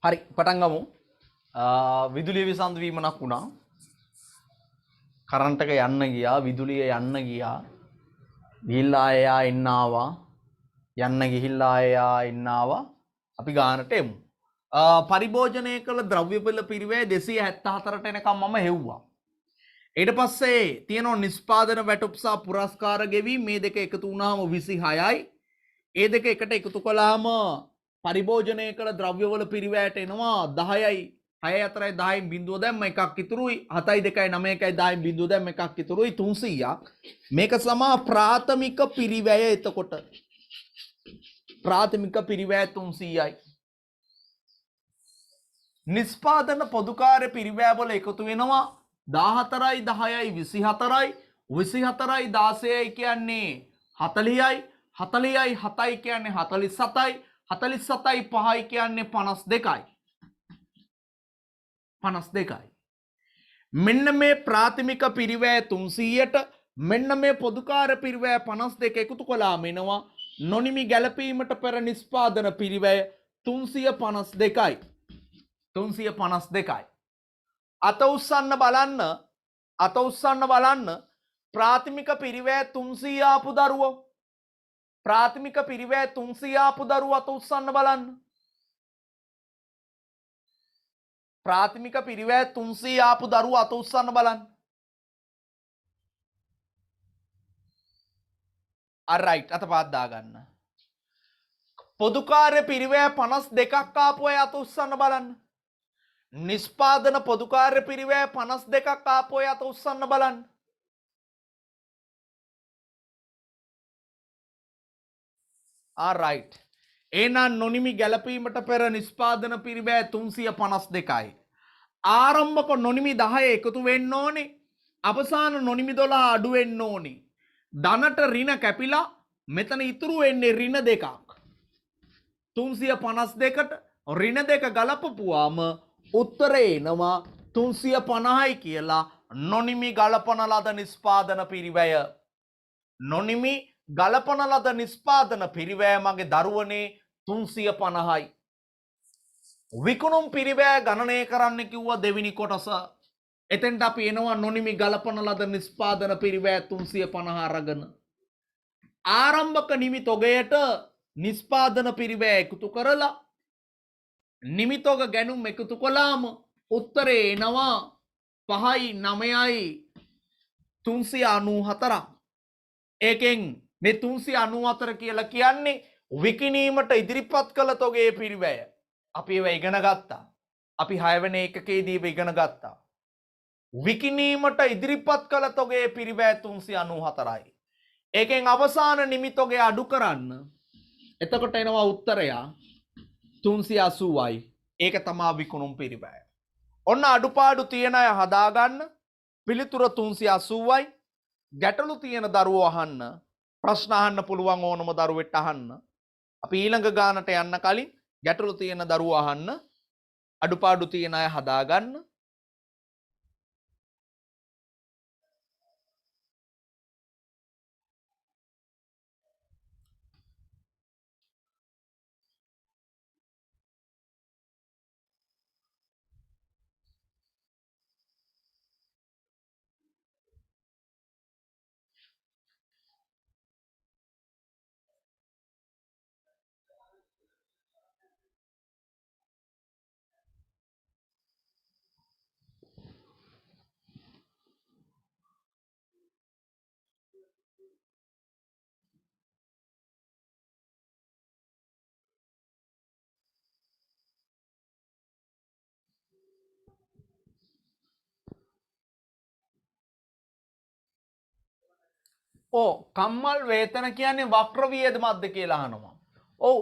හරි පටන් ගමු. විදුලිය විසන්ධ වීමක් වුණා. කරන්ට් එක යන්න ගියා, විදුලිය යන්න ගියා. ගිහිල්ලා එයා එන්න ආවා. යන්න ගිහිල්ලා එයා එන්න ආවා. අපි ගානට එමු. පරිභෝජනය කළ ද්‍රව්‍යවල පිරිවැය 274ට එනකම් මම හෙව්වා. ඊට පස්සේ තියෙනවා නිෂ්පාදන වැටුප් සහ පුරස්කාර ගෙවීම. මේ දෙක එකතු වුණාම 26යි. ඒ දෙක එකට එකතු කළාම පරිභෝජනය කළ ද්‍රව්‍යවල පිරිවැයට එනවා 10යි. 6 4යි 10න් බිඳුව දැම්ම එකක් ඉතුරුයි. 7යි 2යි 9යි 10න් බිඳුව දැම්ම එකක් ඉතුරුයි 300ක්. මේක සමා ප්‍රාථමික පිරිවැය. එතකොට ප්‍රාථමික පිරිවැය 300යි. නිෂ්පාදන පොදුකාර්ය පිරිවැයවල එකතු වෙනවා 14යි 10යි 24යි 24යි 16යි කියන්නේ 40යි 40යි 7යි කියන්නේ 47යි 47යි 5යි කියන්නේ 52යි 52යි. මෙන්න මේ ප්‍රාථමික පිරිවැය 300ට මෙන්න මේ පොදුකාර්ය පිරිවැය 52 එකතු කළාම එනවා නොනිමි ගැලපීමට පෙර නිෂ්පාදන පිරිවැය 352යි 352යි. අත උස්සන්න බලන්න ප්‍රාථමික පිරිවැය 300 ආපු දරුවෝ ප්‍රාථමික පිරිවැය 300 ආපු දරුවෝ අත උස්සන්න බලන්න. ප්‍රාථමික පිරිවැය 300 ආපු දරුවෝ අත උස්සන්න බලන්න. alright අත පාත් දාගන්න. පොදුකාර්ය පිරිවැය 52ක් ආපු අය අත උස්සන්න බලන්න. නිෂ්පාදන පොදුකාර්ය පිරිවැය 52ක් ආපු අය අත උස්සන්න බලන්න. alright එහෙනම් නොනිමි ගැලපීමට පෙර නිෂ්පාදන පිරිවැය 352යි. ආරම්භක නොනිමි 10 එකතු වෙන්න ඕනේ. අවසාන නොනිමි 12 අඩු වෙන්න ඕනේ. ධනට ඍණ කැපිලා මෙතන ඉතුරු වෙන්නේ ඍණ දෙකක්. 352ට ඍණ දෙක ගලපපුවාම උත්තරේ එනවා 350යි කියලා. නොනිමි ගලපන ලද නිෂ්පාදන පිරිවැය. නොනිමි ගලපන ලද නිෂ්පාදන පිරිවැය මගේ දරුවනේ 350යි. විකුණුම් පිරිවැය ගණනය කරන්න කිව්වා දෙවෙනි කොටස. එතෙන්ට අපි එනවා නොනිමි ගලපන ලද නිෂ්පාදන පිරිවැය 350 අරගෙන. ආරම්භක නිමි තොගයට නිෂ්පාදන පිරිවැය එකතු කරලා නිමි තොග ගැනුම් එකතු කළාම උත්තරේ එනවා 5යි 9යි 394ක්. ඒකෙන් මේ 394 කියලා කියන්නේ විකිණීමට ඉදිරිපත් කළ තොගේ පිරිවැය. අපි ඒව ඉගෙන ගත්තා. අපි 6 වෙනි එකකේදී ඒව ඉගෙන ගත්තා. විකිණීමට ඉදිරිපත් කළ තොගේ පිරිවැය 394යි. ඒකෙන් අවසාන නිමි තොගේ අඩු කරන්න. එතකොට එනවා උත්තරය 380යි. ඒක තමයි විකුණුම් පිරිවැය. ඔන්න අඩුපාඩු තියෙන අය හදාගන්න. පිළිතුර 380යි. ගැටලු තියෙන දරුවෝ අහන්න. ප්‍රශ්න අහන්න පුළුවන් ඕනම දරුවෙක්ට අහන්න. අපි ඊළඟ ගානට යන්න කලින් ගැටලු තියෙන දරුවෝ අහන්න. අඩුපාඩු තියෙන අය හදාගන්න. කම්මල් වේතන කියන්නේ වක්‍ර වියදමක්ද කියලා අහනවා. ඔව්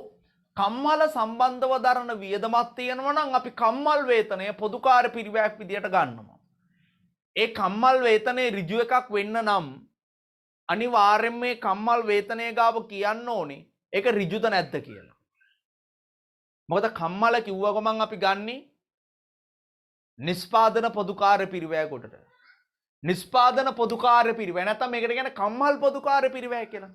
කම්මල සම්බන්ධව දරන වියදමක් තියෙනවා නම් අපි කම්මල් වේතනය පොදුකාර්ය පිරිවැයක් විදියට ගන්නවා. ඒ කම්මල් වේතනේ ඍජු එකක් වෙන්න නම් අනිවාර්යයෙන්ම මේ කම්මල් වේතනය ගාව කියන්න ඕනේ ඒක ඍජුද නැද්ද කියලා. මොකද කම්මල කිව්ව ගමන් අපි ගන්නේ නිෂ්පාදන පොදුකාර්ය පිරිවැය කොටට. නිෂ්පාදන පොදුකාර්ය පිරිවැය නැත්නම් මේකට කියන්නේ කම්මල් පොදුකාර්ය පිරිවැය කියලා.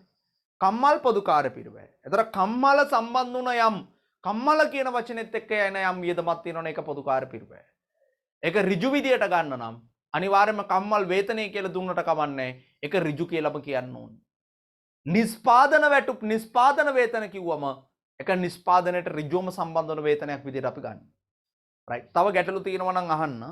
කම්මල් පොදුකාර්ය පිරිවැය. ඒතර කම්මල සම්බන්ධ වුණ යම් කම්මල කියන වචනේත් එක්ක යන යම් වියදමක් තියෙනවනේ ඒක පොදුකාර්ය පිරිවැය. ඒක ඍජු විදියට ගන්න නම් අනිවාර්යයෙන්ම කම්මල් වේතනය කියලා දුන්නට කමන්නේ ඒක ඍජු කියලාම කියන්න ඕනේ. නිස්පාදන වැටුප් නිස්පාදන වේතන කිව්වම ඒක නිස්පාදනයට ඍජුවම සම්බන්ධ වන වේතනයක් විදියට අපි ගන්න. රයිට්. තව ගැටලු තියෙනවා නම් අහන්න.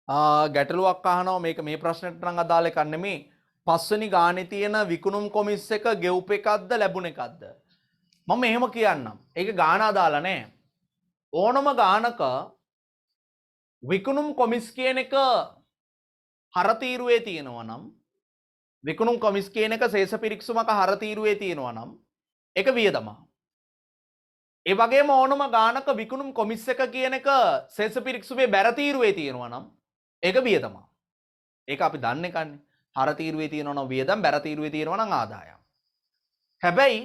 ගැටලුවක් අහනවා මේක මේ ප්‍රශ්නෙට නම් අදාළ එකක් නෙමෙයි. පස්වෙනි ගානේ තියෙන විකුණුම් කොමිස් එක ගෙවුප එකක්ද ලැබුණ එකක්ද? මම එහෙම කියන්නම්. ඒක ගාන අදාළ නැහැ. ඕනම ගානක විකුණුම් කොමිස් කියන එක හරතීරුවේ තියෙනවා නම් විකුණුම් කොමිස් කියන එක ශේෂ පිරික්සුමක හරතීරුවේ තියෙනවා නම් ඒක වියදම. ඒ වගේම ඕනම ගානක විකුණුම් කොමිස් එක කියන එක ශේෂ පිරික්සුමේ බැර තීරුවේ තියෙනවා නම් ඒක වියදම. ඒක අපි දන්නේ කන්නේ. හර තීරුවේ තියෙනවා නම් වියදම්, බැර තීරුවේ තියෙනවා නම් ආදායම්. හැබැයි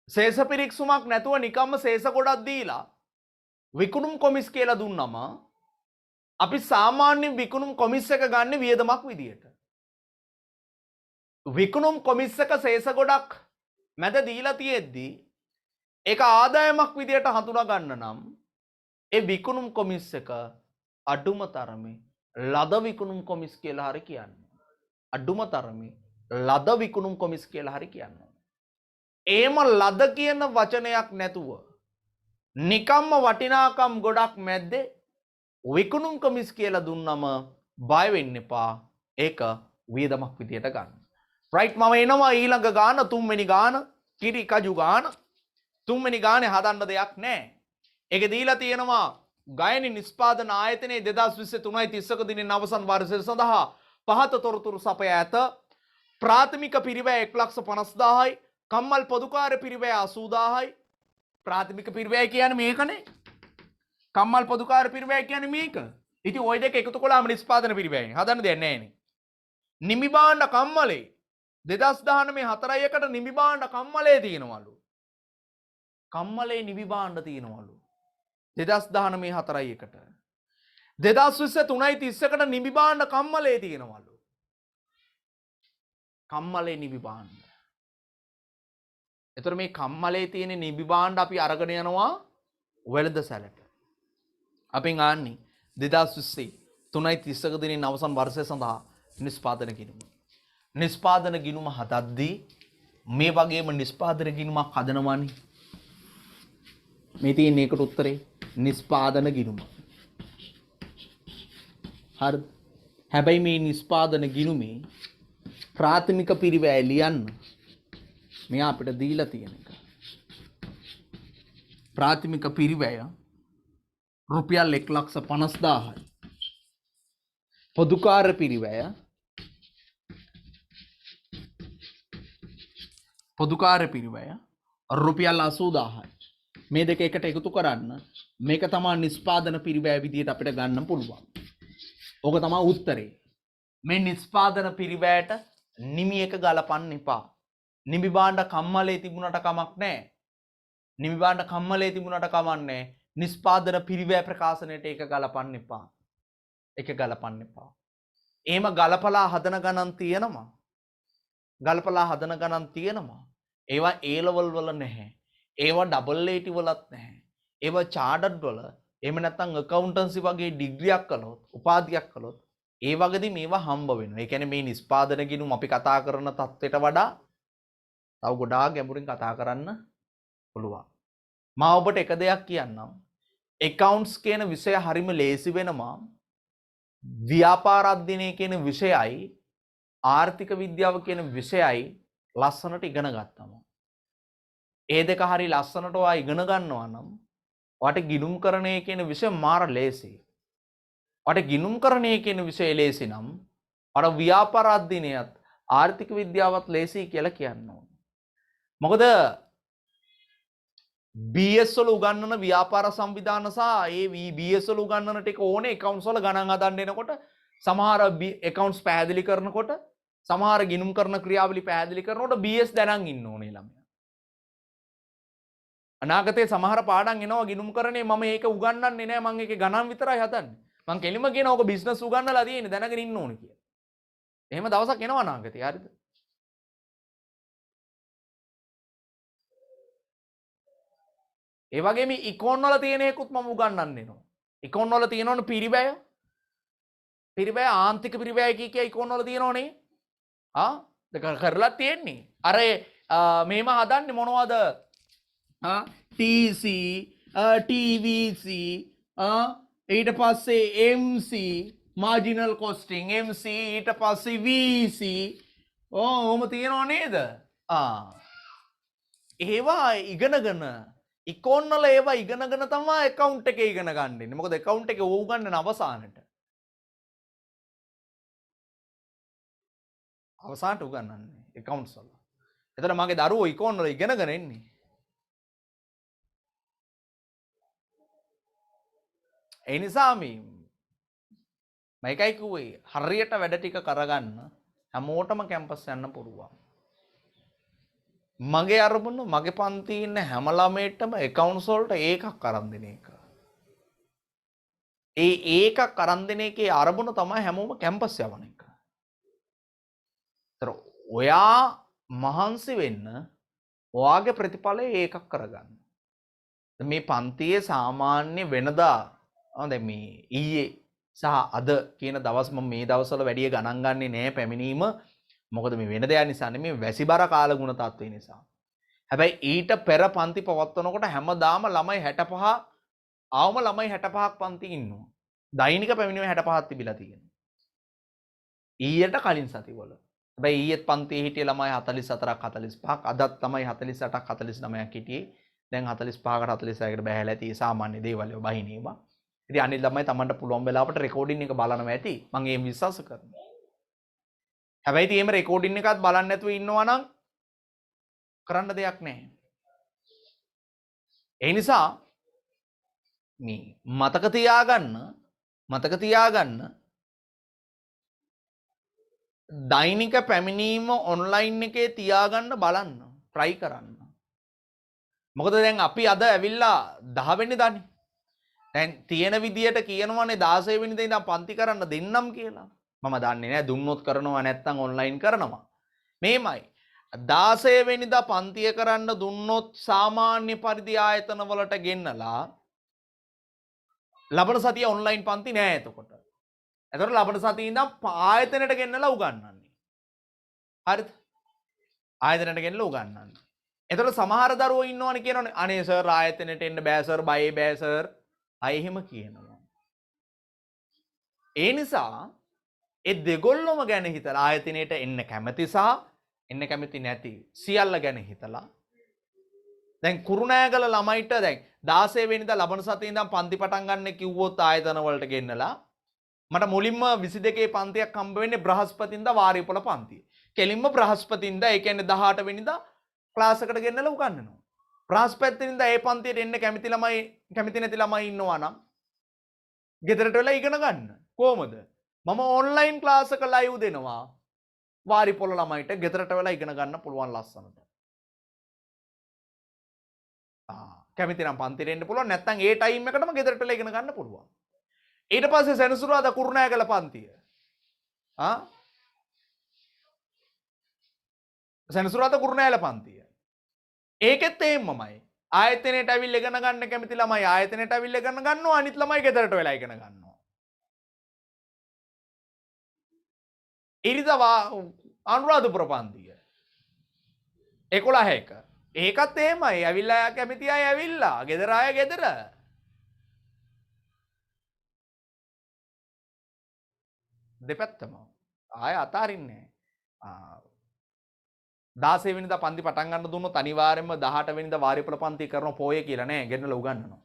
ශේෂ පිරික්සුමක් නැතුව නිකම්ම ශේෂ ගොඩක් දීලා විකුණුම් කොමිස් කියලා දුන්නම අපි සාමාන්‍ය විකුණුම් කොමිස් එක ගන්න වියදමක් විදියට. විකුණුම් කොමිස් එක ශේෂ ගොඩක් මැද දීලා තියෙද්දී ඒක ආදායමක් විදියට හඳුනා ගන්න නම් ඒ විකුණුම් කොමිස් එක අඩුම තරමේ ලද විකුණුම් කොමිස් කියලා හරි කියන්නේ. අඩුම තරමේ ලද විකුණුම් කොමිස් කියලා හරි කියන්නේ. ඒම ලද කියන වචනයක් නැතුව නිකම්ම වටිනාකම් ගොඩක් මැද්දේ විකුණුම් කොමිස් කියලා දුන්නම බය වෙන්න එපා. ඒක වියදමක් විදියට ගන්න. රයිට්. මම එනවා ඊළඟ ගාන, තුන්වෙනි ගාන, කිරි කජු ගාන. තුන්වෙනි ගානේ හදන්න දෙයක් නැහැ. ඒක දීලා තියෙනවා ගායනි නිෂ්පාදන ආයතනයේ 2023 දිනෙන් අවසන් වර්ෂය සඳහා පහත තොරතුරු සපයා ඇත. ප්‍රාථමික පිරිවැය 1,50,000යි, කම්මල් පොදුකාර්ය පිරිවැය 80,000යි. ප්‍රාථමික පිරිවැය කියන්නේ මේකනේ. කම්මල් පොදුකාර්ය පිරිවැය කියන්නේ මේක. ඉතින් ওই දෙක එකතු කළාම නිෂ්පාදන පිරිවැයනේ. හදන්න දෙයක් නැහැ නේ. නිමි භාණ්ඩ කම්මලේ 2019 4.1ට නිමි භාණ්ඩ කම්මලේ තියෙනවලු. කම්මලේ නිමි භාණ්ඩ තියෙනවලු 2019 4.1ට. 2023 30කට නිමි භාණ්ඩ කම්මලේ තියෙනවලු. කම්මලේ නිමි භාණ්ඩ. එතකොට මේ කම්මලේ තියෙන නිමි භාණ්ඩ අපි අරගෙන යනවා වෙළඳ සැලට. අපෙන් ආන්නේ 2023 30ක දිනින් අවසන් වර්ෂය සඳහා නිෂ්පාදන ගිණුම. නිෂ්පාදන ගිණුම හදද්දී මේ වගේම නිෂ්පාදන ගිණුමක් හදනවානේ. මේ තියෙන එකට උත්තරේ නිෂ්පාදන ගිණුම. හරිද? හැබැයි මේ නිෂ්පාදන ගිණුමේ ප්‍රාථමික පිරිවැය ලියන්න මෙයා අපිට දීලා තියෙන එක. ප්‍රාථමික පිරිවැය රුපියල් 1,50,000යි. පොදුකාර්ය පිරිවැය රුපියල් 80,000යි. මේ දෙක එකට එකතු කරන්න මේක තමයි නිෂ්පාදන පිරිවැය විදියට අපිට ගන්න පුළුවන්. ඕක තමයි උත්තරේ. මේ නිෂ්පාදන පිරිවැයට නිමි එක ගලපන්න එපා. නිමි භාණ්ඩ කම්මලේ තිබුණට කමක් නැහැ. නිමි භාණ්ඩ කම්මලේ තිබුණට කමක් නැහැ. නිෂ්පාදන පිරිවැය ප්‍රකාශනයට ඒක ගලපන්න එපා. ඒක ගලපන්න එපා. එහෙම ගලපලා හදන ගණන් තියෙනවා. ඒවා A level වල නැහැ. ඒවා ඩබල් AT වලත් නැහැ. ඒවා චාර්ටඩ් වල එහෙම නැත්නම් accountancy වගේ ඩිග්‍රියක් කළොත්, උපාධියක් කළොත් ඒ වගේදී මේවා හම්බ වෙනවා. ඒ කියන්නේ මේ නිෂ්පාදන ගිණුම් අපි කතා කරන තත්ත්වයට වඩා තව ගොඩාක් ගැඹුරින් කතා කරන්න පුළුවන්. මම ඔබට එක දෙයක් කියන්නම්. accounts කියන විෂය හරිම ලේසි වෙනවා. ව්‍යාපාර අධ්‍යයනය කියන විෂයයි ආර්ථික විද්‍යාව කියන විෂයයි ලස්සනට ඉගෙන ගත්තම. ඒ දෙක හරි ලස්සනට ඔයා ඉගෙන ගන්නවා නම් ඔයාට ගිණුම්කරණය කියන විෂය මාර ලේසියි. ඔයාට ගිණුම්කරණය කියන විෂය ලේසි නම් ඔයාට ව්‍යාපාර අධ්‍යයනයත් ආර්ථික විද්‍යාවත් ලේසියි කියලා කියන්න ඕන. මොකද BS වල උගන්වන ව්‍යාපාර සංවිධාන සහ ඒ BS වල උගන්වන ටික ඕනේ accounts වල ගණන් හදන්න එනකොට සමහර accounts පැහැදිලි කරනකොට සමහර ගිණුම් කරන ක්‍රියාවලි පැහැදිලි කරනකොට BS දැනන් ඉන්න ඕනේ ළමයා. අනාගතයේ සමහර පාඩම් එනවා ගිණුම්කරණේ මම ඒක උගන්වන්නේ නැහැ මම ඒකේ ගණන් විතරයි හදන්නේ. මම කෙලිම කියනවා ඔක බිස්නස් උගන්වලා තියෙන්නේ දැනගෙන ඉන්න ඕනේ කියලා. එහෙම දවසක් එනවා අනාගතේ හරිද? ඒ වගේම ඉකොන් වල තියෙන එකකුත් මම උගන්වන්න එනවා. ඉකොන් වල තියෙනවනේ පිරිබැය. පිරිබැය ආන්තික පිරිබැය කිය ඉකොන් වල තියෙනවනේ. කරලා තියෙන්නේ. අර මේම හදන්නේ මොනවද? TC, TVC, ඊට පස්සේ MC, marginal costing, MC ඊට පස්සේ VC. ඔහොම තියෙනව නේද? ඒවා ඉගෙනගෙන ඉකොන් වල ඒවා ඉගෙනගෙන තමයි account එකේ ඉගෙන ගන්න ඉන්නේ. මොකද account එකේ ඕව උගන්වන අවසානට. අවසානට උගන්වන්නේ accounts වල. එතන මගේ දරුවෝ ඉකොන් වල ඉගෙනගෙන ඉන්නේ. ඒ නිසා මේකයි කිව්වේ හරියට වැඩ ටික කරගන්න හැමෝටම කැම්පස් යන්න පුළුවන්. මගේ අරමුණ මගේ පන්තියේ ඉන්න හැම ළමයෙක්ටම accounts වලට ඒකක් අරන් දෙන එක. ඒ ඒකක් අරන් දෙන එකේ අරමුණ තමයි හැමෝම කැම්පස් යවන එක. ඒතර ඔයා මහන්සි වෙන්න ඔයාගේ ප්‍රතිඵලය ඒකක් කරගන්න. මේ පන්තියේ සාමාන්‍ය වෙනදා දැන් මේ ඊයේ සහ අද කියන දවස් මම මේ දවස්වල වැඩි ගණන් ගන්නේ නැහැ පැමිණීම. මොකද මේ වෙන දෙයක් නිසා නෙමෙයි වැසිබර කාලගුණ තත්ත්වය නිසා. හැබැයි ඊට පෙර පන්ති පවත්වනකොට හැමදාම ළමයි 65 ආවම ළමයි 65ක් පන්ති ඉන්නවා. දෛනික පැමිණීම 65ක් තිබිලා තියෙනවා. ඊයට කලින් සතිවල. හැබැයි ඊයේත් පන්තියේ හිටිය ළමයි 44ක් 45ක් අදත් ළමයි 48ක් 49ක් හිටියේ. දැන් 45කට 46කට බැහැලා ඇති සාමාන්‍ය දේවල් ඒවා බහිනේවා. ඉතින් අනිත් ළමයි Tamanට පුළුවන් වෙලාවට රෙකෝඩින් එක බලනවා ඇති. මම ඒක විශ්වාස කරනවා. හැබැයි ඉතින් එහෙම රෙකෝඩින් එකත් බලන්න නැතුව ඉන්නවා නම් කරන්න දෙයක් නැහැ. ඒ නිසා මේ මතක තියාගන්න දෛනික පැමිණීම ඔන්ලයින් එකේ තියාගන්න බලන්න try කරන්න. මොකද දැන් අපි අද ඇවිල්ලා 10 වෙනිදානේ. දැන් තියෙන විදියට කියනවනේ 16 වෙනිදා ඉඳන් පන්ති කරන්න දෙන්නම් කියලා. මම දන්නේ නැහැ දුන්නොත් කරනවා නැත්නම් ඔන්ලයින් කරනවා. මේමයි 16 වෙනිදා පන්තිය කරන්න දුන්නොත් සාමාන්‍ය පරිදි ආයතන වලට ගෙන්නලා ලබන සතිය ඔන්ලයින් පන්ති නෑ එතකොට. එතකොට ලබන සතියේ ඉඳන් ආයතනයට ගෙන්නලා උගන්වන්නේ. හරිද? ආයතනයට ගෙන්නලා උගන්වන්නේ. එතකොට සමහර දරුවෝ ඉන්නවනේ කියනවනේ අනේ සර් ආයතනයට එන්න බෑ සර් බෑ සර්. අය එහෙම කියනවා. ඒ නිසා ඒ දෙගොල්ලොම ගැන හිතලා ආයතනයට එන්න කැමති සහ එන්න කැමති නැති සියල්ල ගැන හිතලා දැන් කුරුණෑගල ළමයිට දැන් 16 වෙනිදා ලබන සතියේ ඉඳන් පන්ති පටන් ගන්න කිව්වොත් ආයතන වලට ගෙන්නලා මට මුලින්ම 22 පන්තියක් හම්බ වෙන්නේ බ්‍රහස්පතින්දා වාරිපොළ පන්තිය. කෙලින්ම බ්‍රහස්පතින්දා ඒ කියන්නේ 18 වෙනිදා ක්ලාස් එකට ගෙන්නලා උගන්වනවා. බ්‍රහස්පතින්දා ඒ පන්තියට එන්න කැමති නැති ළමයි ඉන්නවා නම් ගෙදරට වෙලා ඉගෙන ගන්න. කොහමද? මම ඔන්ලයින් ක්ලාස් එක ලයිව් දෙනවා. වාරිපොළ ළමයිට ගෙදරට වෙලා ඉගෙන ගන්න පුළුවන් ලස්සනට. කැමති නම් පන්තියට එන්න පුළුවන් නැත්නම් ඒ ටයිම් එකටම ගෙදරට වෙලා ඉගෙන ගන්න පුළුවන්. ඊට පස්සේ සෙනසුරාදා කුරුණෑගල පන්තිය. සෙනසුරාදා කුරුණෑගල පන්තිය. ඒකෙත් එහෙමමයි. ආයතනයට ඇවිල්ලා ඉගෙන ගන්න කැමති ළමයි ආයතනයට ඇවිල්ලා ඉගෙන ගන්නවා අනිත් ළමයි ගෙදරට වෙලා ඉගෙන ගන්නවා. ඉරිදා අනුරාධපුර පන්තිය 11ක ඒකත් එහෙමයි ඇවිල්ලා කැමති අය ඇවිල්ලා ගෙදර අය ගෙදර දෙපැත්තම ආය අතාරින්නේ 16 වෙනිදා පන්ති පටන් ගන්න දුන්නොත් අනිවාර්යයෙන්ම 18 වෙනිදා වාරිපළ පන්ති කරන පොයේ කියලා නෑ ගෙන්නලා උගන්වනවා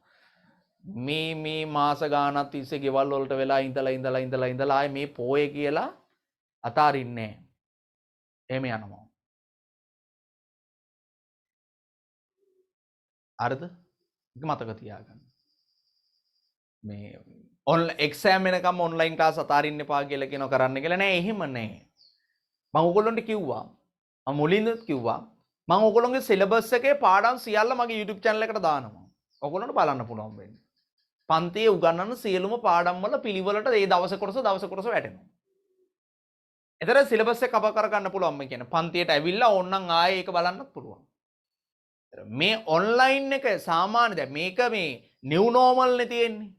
මේ මාස ගානක් තිස්සේ ගෙවල් වලට වෙලා ඉඳලා ආයේ මේ පොයේ කියලා අතාරින්නේ එහෙම යනවා හරිද ඒක මතක තියාගන්න මේ එක්සෑම් වෙනකම් ඔන්ලයින් ක්ලාස් අතාරින්න එපා කියලා කියනවා කරන්න කියලා නෑ එහෙම නෑ මම ඔයගොල්ලන්ට කිව්වා මම මුලින්දත් කිව්වා මම ඔයගොල්ලන්ගේ සිලබස් එකේ පාඩම් සියල්ල මගේ YouTube channel එකට දානවා ඔයගොල්ලන්ට බලන්න පුළුවන් වෙන්නේ පන්තියේ උගන්වන සියලුම පාඩම් වල පිළිවෙලට ඒ දවස් කොටස වැටෙනවා එතන සිලබස් එක කවර් කරගන්න පුළුවන් මේ කියන්නේ පන්තියට ඇවිල්ලා ඕනනම් ආයේ ඒක බලන්නත් පුළුවන් මේ ඔන්ලයින් එක සාමාන්‍ය දැන් මේක මේ නිව් නෝමල් නේ තියෙන්නේ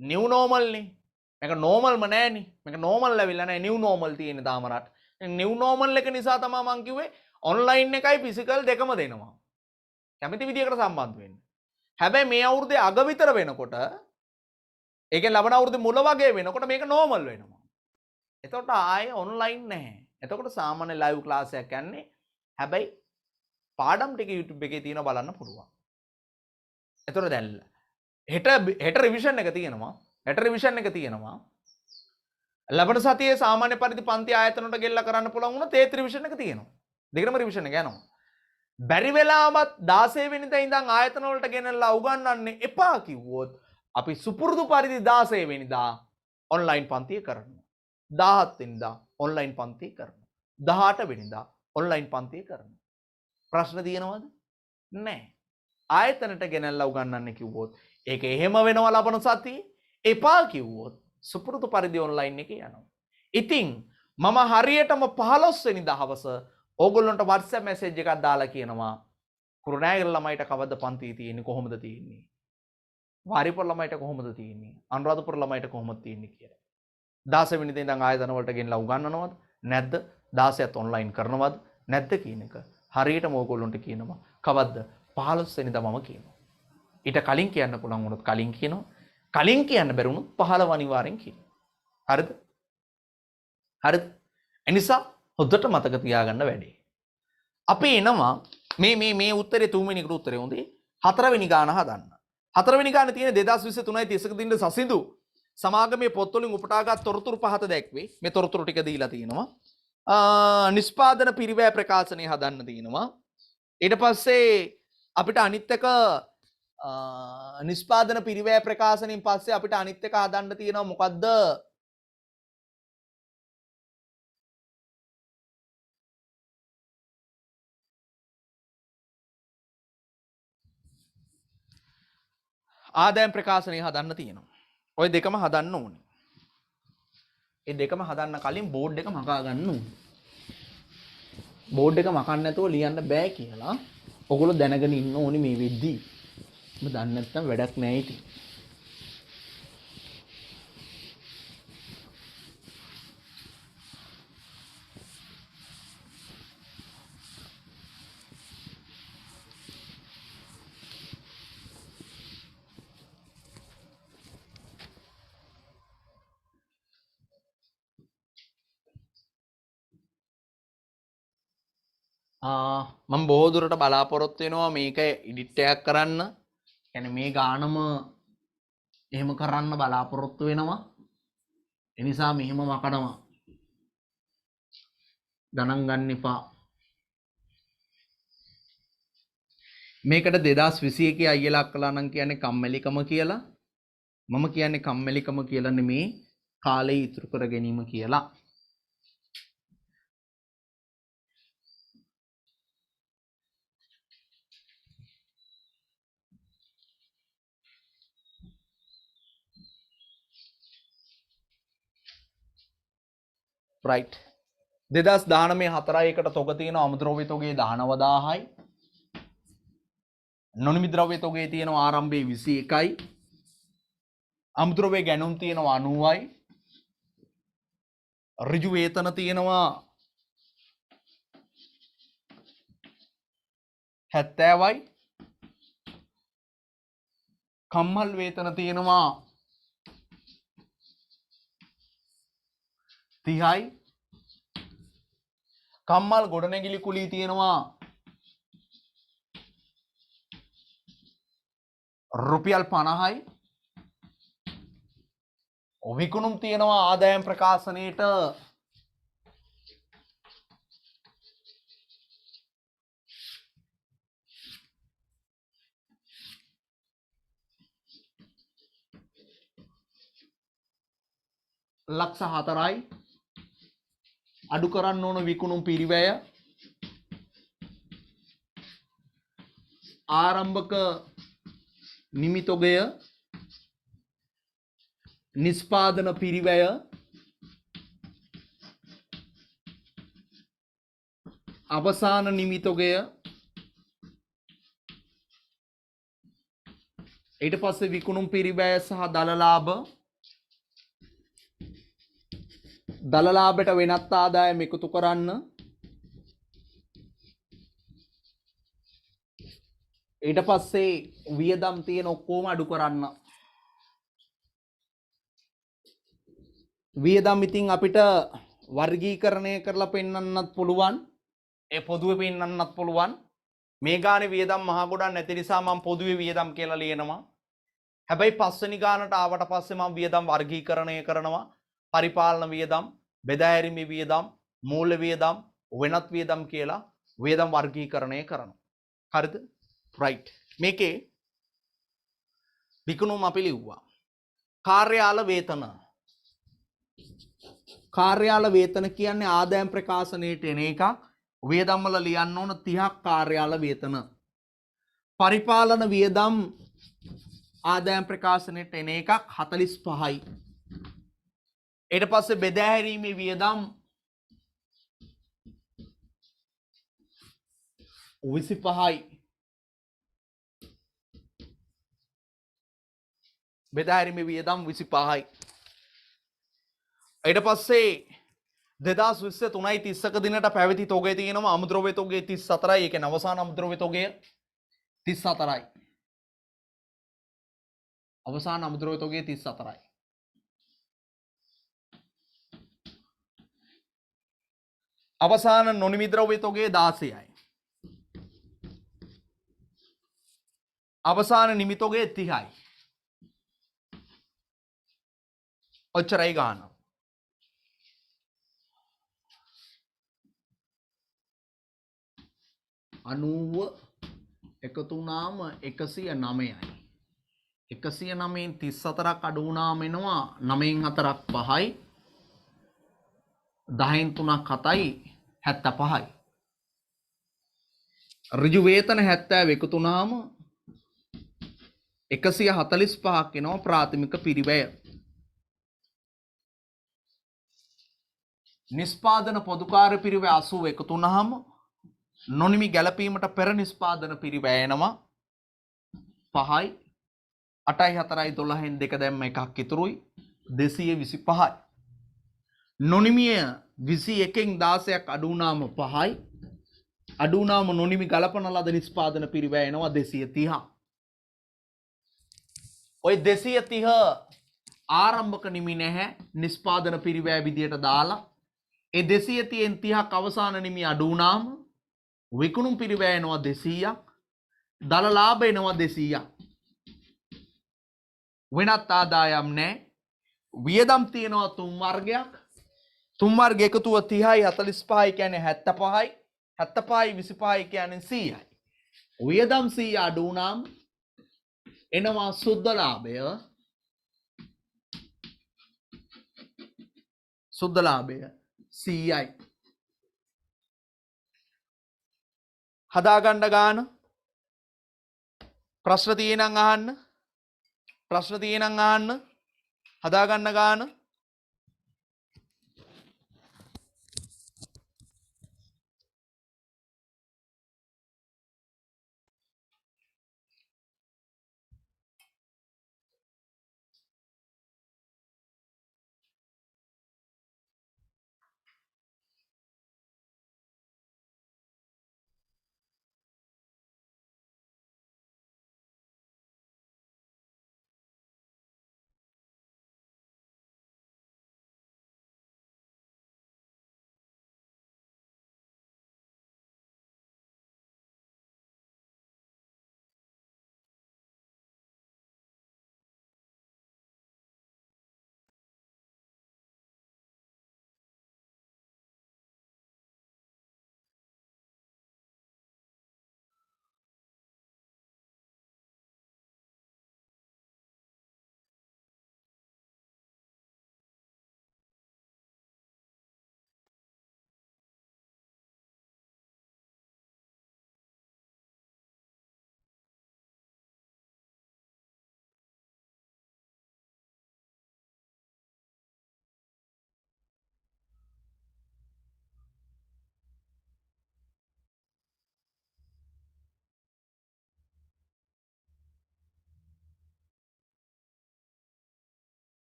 නිව් නෝමල් නේ මේක නෝමල්ම නෑනේ මේක නෝමල් ඇවිල්ලා නෑ නිව් නෝමල් තියෙන්නේ තාම රට නිව් නෝමල් එක නිසා තමයි මම කිව්වේ ඔන්ලයින් එකයි ෆිසිකල් දෙකම දෙනවා කැමති විදියකට සම්බන්ධ වෙන්න හැබැයි මේ අවුරුද්දේ අග විතර වෙනකොට ඒකෙන් ලබන අවුරුද්දේ මුල වගේ වෙනකොට මේක නෝමල් වෙනවා එතකොට ආයේ ඔන්ලයින් නැහැ එතකොට සාමාන්‍ය ලයිව් ක්ලාස් එකක් යන්නේ හැබැයි පාඩම් ටික YouTube එකේ තියෙනවා බලන්න පුළුවන්. එතකොට දැන් හෙට රිවිෂන් එක තියෙනවා. හෙට රිවිෂන් එක තියෙනවා. ලබන සතියේ සාමාන්‍ය පරිදි පන්ති ආයතන වලට ගෙල්ලා කරන්න පුළුවන් වුණා තේත් රිවිෂන් එක තියෙනවා. දෙකම රිවිෂන් එක යනවා. බැරි වෙලාවත් 16 වෙනිදා ඉඳන් ආයතන වලට ගෙනල්ලා උගන්වන්නේ එපා කිව්වොත් අපි සුපුරුදු පරිදි 16 වෙනිදා ඔන්ලයින් පන්තිය කරනවා. 17 වෙනිදා ඔන්ලයින් පන්තිය කරනවා. 18 වෙනිදා ඔන්ලයින් පන්තිය කරනවා. ප්‍රශ්න තියෙනවද? නැහැ. ආයතනට ගෙනල්ලා උගන්වන්න කිව්වොත් ඒක එහෙම වෙනවා ලබන සතියේ. එපා කිව්වොත් සුපුරුදු පරිදි ඔන්ලයින් එකේ යනවා. ඉතින් මම හරියටම 15 වෙනිදා හවස ඕගොල්ලන්ට WhatsApp message එකක් දාලා කියනවා කුරුණෑගල ළමයිට කවද්ද පන්තිය තියෙන්නේ කොහොමද තියෙන්නේ? වාරිපොළ ළමයිට කොහොමද තියෙන්නේ? අනුරාධපුර ළමයිට කොහොමද තියෙන්නේ කියලා. 16 වෙනිදා ඉඳන් ආයතන වලට ගෙනලා උගන්වනවද? නැද්ද? 16ත් ඔන්ලයින් කරනවද? නැද්ද කියන එක හරියටම ඕගොල්ලන්ට කියනවා කවද්ද 15 වෙනිදා මම කියනවා ඊට කලින් කියන්න පුළුවන් වුණොත් කලින් කියනවා කලින් කියන්න බැරි වුණොත් 15 අනිවාර්යෙන් කියනවා හරිද එනිසා හොඳට මතක තියාගන්න වැඩේ අපි එනවා මේ උත්තරේ තුන්වෙනි උත්තරේ හොඳේ හතරවෙනි ගාන හදන්න හතරවෙනි ගාන තියෙන 2023 30ක දින සසිඳු සමාගමේ පොත්වලින් උපුටාගත් තොරතුරු පහත දැක්වේ මේ තොරතුරු ටික දීලා තියෙනවා නිෂ්පාදන පිරිවෑ ප්‍රකාශනය හදන්න තියෙනවා ඊට පස්සේ අපිට අනිත් එක නිෂ්පාදන පිරිවෑ ප්‍රකාශනයෙන් පස්සේ අපිට අනිත් එක හදන්න තියෙනවා මොකද්ද ආදායම් ප්‍රකාශනය හදන්න තියෙනවා ඔය දෙකම හදන්න ඕනේ ඒ දෙකම හදන්න කලින් බෝඩ් එක මකා ගන්න ඕනේ බෝඩ් එක මකන්න නැතුව ලියන්න බෑ කියලා ඔයගොල්ලෝ දැනගෙන ඉන්න ඕනේ මේ වෙද්දී. ඔබ දන්නේ නැත්නම් වැඩක් නෑ ඉතින්. මම බොහෝ දුරට බලාපොරොත්තු වෙනවා මේක එඩිට් එකක් කරන්න. يعني මේ ගානම එහෙම කරන්න බලාපොරොත්තු වෙනවා. ඒ නිසා මෙහෙම මකනවා. ගණන් ගන්න එපා. මේකට 2021 අයියලා අක්කලා නම් කියන්නේ කම්මැලිකම කියලා. මම කියන්නේ කම්මැලිකම කියලා නෙමේ කාලය ඉතුරු කර ගැනීම කියලා. right 2019 4කට තොග තියෙනවා අමුද්‍රව්‍ය තොගේ 19000යි නොනිමි ද්‍රව්‍ය තොගේ තියෙනවා ආරම්භයේ 21යි අමුද්‍රව්‍ය ගැනුම් තියෙනවා 90යි ඍජු වේතන තියෙනවා 70යි. කම්මල් වේතන තියෙනවා 30යි. කම්මල් ගොඩනැගිලි කුලී තියෙනවා රුපියල් 50යි. විකුණුම් තියෙනවා ආදායම් ප්‍රකාශනයේට ලක්ෂ 4යි. අඩු කරන්න ඕන විකුණුම් පිරිවැය ආරම්භක නිමිතොගය නිස්පාදන පිරිවැය අවසාන නිමිතොගය ඊට පස්සේ විකුණුම් පිරිවැය සහ දලලාභයට වෙනත් ආදායම එකතු කරන්න ඊට පස්සේ වියදම් තියෙන ඔක්කොම අඩු කරන්න වියදම් ඉතින් අපිට වර්ගීකරණය කරලා පෙන්වන්නත් පුළුවන් ඒ පොදුවේ පෙන්වන්නත් පුළුවන් මේ ගානේ වියදම් මහ ගොඩක් නැති නිසා මම පොදුවේ වියදම් කියලා ලියනවා හැබැයි පස්වෙනි ගානට ආවට පස්සේ මම වියදම් වර්ගීකරණය කරනවා පරිපාලන වියදම් බෙදා හැරීමේ වියදම් මූල්‍ය වියදම් වෙනත් වියදම් කියලා වියදම් වර්ගීකරණය කරනවා හරිද රයිට් මේකේ විකුණුම් අපි ලිව්වා කාර්යාල වේතන කියන්නේ ආදායම් ප්‍රකාශනයට එන එකක් වියදම් වල ලියන්න ඕන 30ක් කාර්යාල වේතන පරිපාලන වියදම් ආදායම් ප්‍රකාශනයට එන එකක් 45යි ඊට පස්සේ බෙදා හැරීමේ වියදම් 25යි බෙදා හැරීමේ වියදම් 25යි ඊට පස්සේ 2020 3.30ක දිනට පැවති තොගය තියෙනවා අමුද්‍රව්‍ය තොගය 34යි ඒ කියන්නේ අවසාන අමුද්‍රව්‍ය තොගය 34යි අවසාන අමුද්‍රව්‍ය තොගය 34යි අවසාන නොනිමි ද්‍රව්‍ය තොගය 16යි අවසාන නිමි තොගය 30යි ඔච්චරයි ගාන 90 එකතු වුණාම 109යි 109න් 34ක් අඩු වුණාම එනවා 9න් 4ක් 5යි 10න් 3ක් 7යි 75යි ඍජු වේතන 70 එකතු වුණාම 145ක් එනවා ප්‍රාථමික පිරිවැය නිස්පාදන පොදුකාර්ය පිරිවැය 80 එකතු වුණාම නොනිමි ගැලපීමට පෙර නිස්පාදන පිරිවැය එනවා 5යි 8යි 4යි 12න් 2 දැම්ම එකක් ඉතුරුයි 225යි නොනිමිය 21න් 16ක් අඩු වුණාම 5යි අඩු වුණාම නොනිමි ගලපන ලද නිස්පාදන පිරිවැය එනවා 230ක් ඔය 230 ආරම්භක නිමි නැහැ නිස්පාදන පිරිවැය විදියට දාලා ඒ 230න් 30ක් අවසාන නිමි අඩු වුණාම විකුණුම් පිරිවැය එනවා 200ක් දල ලාභ එනවා 200ක් වෙනත් ආදායම් නැහැ වියදම් තියෙනවා තුන් වර්ගයක් තුන් වර්ග එකතුව 30යි 45යි කියන්නේ 75යි 75යි 25යි කියන්නේ 100යි වියදම් 100 අඩු වුණාම එනවා සුද්ධ ලාභය සුද්ධ ලාභය 100යි හදාගන්න ගාන ප්‍රශ්න තියෙනම් අහන්න හදාගන්න ගාන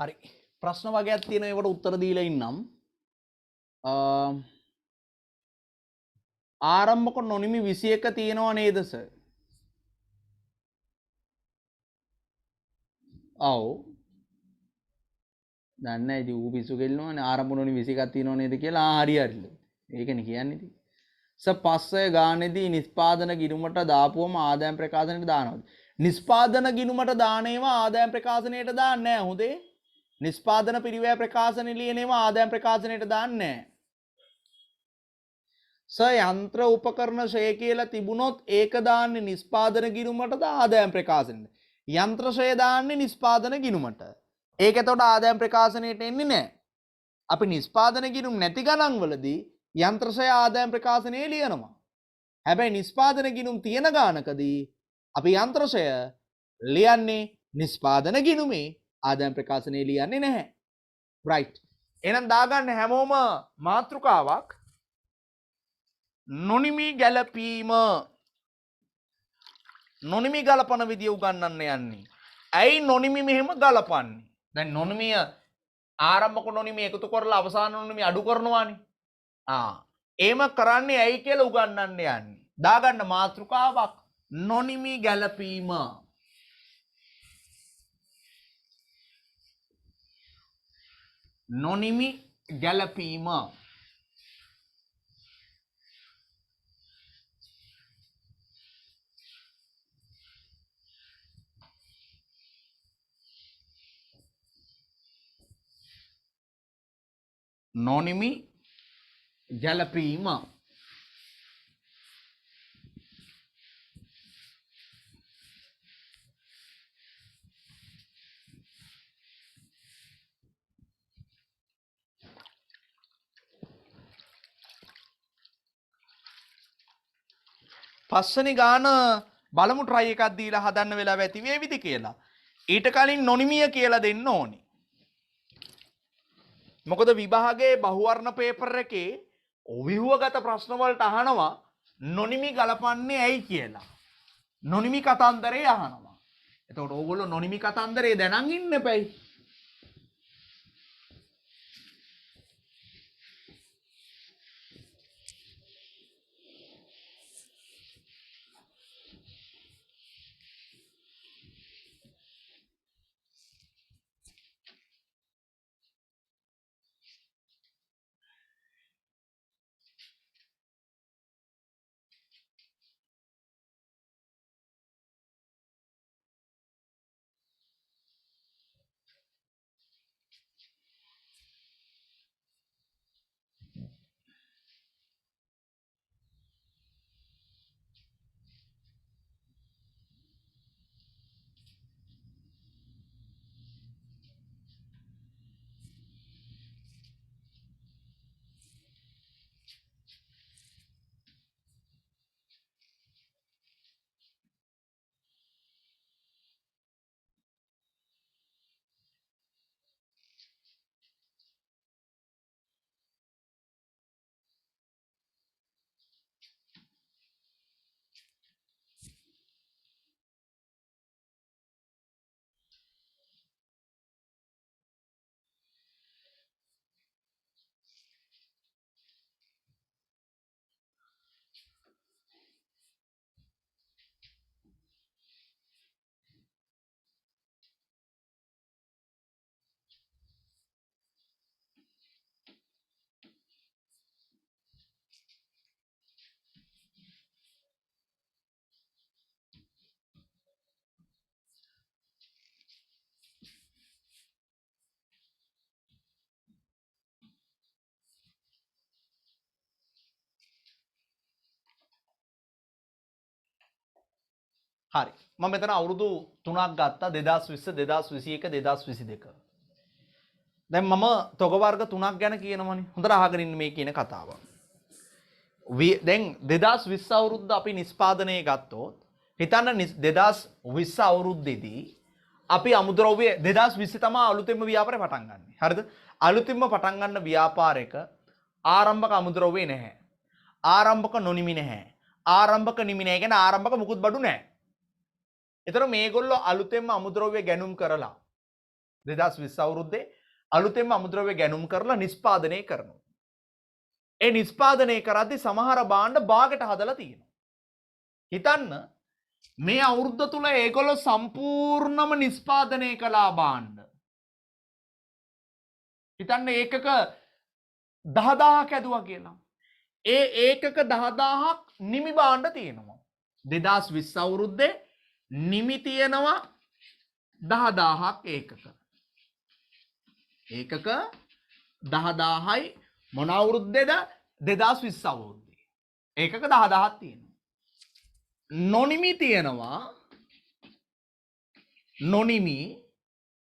හරි ප්‍රශ්න වගේක් තියෙනවා ඒකට උත්තර දීලා ඉන්නම්. ආරම්භක නොනිමි 21 තියෙනවා නේද සර්? ඔව්. දන්නේ නැහැ ඉතින් ඌ පිස්සු කෙල්ලනවනේ ආරම්භක නොනිමි 21ක් තියෙනව නේද කියලා. හරි හරිලු. ඒකනේ කියන්නේ ඉතින්. පස්සේ ගානේදී නිස්පාදන ගිණුමට දාපුවම ආදායම් ප්‍රකාශනයට දානවද? නිස්පාදන ගිණුමට දාන ඒවා ආදායම් ප්‍රකාශනයට දාන්නේ නැහැ හොඳේ. නිස්පාදන පිරිවැය ප්‍රකාශන ලියන ඒවා ආදායම් ප්‍රකාශනයට දාන්නේ නැහැ. යන්ත්‍ර උපකරණ ශ්‍රය කියලා තිබුණොත් ඒක දාන්නේ නිස්පාදන ගිණුමටද ආදායම් ප්‍රකාශනයට? යන්ත්‍ර ශ්‍රය දාන්නේ නිස්පාදන ගිණුමට. ඒක එතකොට ආදායම් ප්‍රකාශනයට එන්නේ නැහැ. අපි නිස්පාදන ගිණුම් නැති ගණන්වලදී යන්ත්‍ර ශ්‍රය ආදායම් ප්‍රකාශනයේ ලියනවා. හැබැයි නිස්පාදන ගිණුම් තියෙන ගානකදී අපි යන්ත්‍ර ශ්‍රය ලියන්නේ නිස්පාදන ගිණුමේ ආදායම් ප්‍රකාශනයේ ලියන්නේ නැහැ. රයිට්. එහෙනම් දාගන්න හැමෝම මාතෘකාවක් නොනිමි ගැලපීම. නොනිමි ගලපන විදිය උගන්වන්න යන්නේ. ඇයි නොනිමි මෙහෙම ගලපන්නේ? දැන් නොනිමිය ආරම්භක නොනිමි එකතු කරලා අවසාන නොනිමි අඩු කරනවානේ. එහෙම කරන්නේ ඇයි කියලා උගන්වන්න යන්නේ. දාගන්න මාතෘකාවක් නොනිමි ගැලපීම. නොනිමි ගැලපීම. නොනිමි ගැලපීම. පස්වෙනි ගාන බලමු try එකක් දීලා හදන්න වෙලාව ඇති වේවිද කියලා. ඊට කලින් නොනිමිය කියලා දෙන්න ඕනේ. මොකද විභාගයේ බහුවර්ණ පේපර් එකේ ව්‍යුහගත ප්‍රශ්න වලට අහනවා නොනිමි ගලපන්නේ ඇයි කියලා. නොනිමි කතන්දරේ අහනවා. එතකොට ඕගොල්ලෝ නොනිමි කතන්දරේ දැනන් ඉන්න එපයි. හරි. මම මෙතන අවුරුදු 3ක් ගත්තා 2020 2021 2022. දැන් මම තොග වර්ග 3ක් ගැන කියනවනේ. හොඳට අහගෙන ඉන්න මේ කියන කතාව. දැන් 2020 අවුරුද්ද අපි නිෂ්පාදනය ගත්තොත් හිතන්න 2020 අවුරුද්දේදී අපි අමුද්‍රව්‍ය 2020 තමයි අලුතෙන්ම ව්‍යාපාරය පටන් ගන්න. හරිද? අලුතෙන්ම පටන් ගන්න ව්‍යාපාරයක ආරම්භක අමුද්‍රව්‍ය නැහැ. ආරම්භක නොනිමි නැහැ. ආරම්භක නිමි නැහැ. කියන්නේ ආරම්භක මුකුත් බඩු නැහැ. එතන මේගොල්ලෝ අලුතෙන්ම අමුද්‍රව්‍ය ගැනුම් කරලා 2020 අවුරුද්දේ අලුතෙන්ම අමුද්‍රව්‍ය ගැනුම් කරලා නිෂ්පාදනය කරනවා. ඒ නිෂ්පාදනය කරද්දී සමහර භාණ්ඩ භාගයට හදලා තියෙනවා. හිතන්න මේ අවුරුද්ද තුල ඒගොල්ලෝ සම්පූර්ණම නිෂ්පාදනය කළා භාණ්ඩ. හිතන්න ඒකක 10000ක් ඇදුවා කියලා. ඒ ඒකක 10000ක් නිමි භාණ්ඩ තියෙනවා. 2020 අවුරුද්දේ නිමි තියෙනවා 10000ක් ඒකක. ඒකක 10000යි මොන අවුරුද්දේද? 2020 අවුරුද්දේ. ඒකක 10000ක් තියෙනවා. නොනිමි තියෙනවා. නොනිමි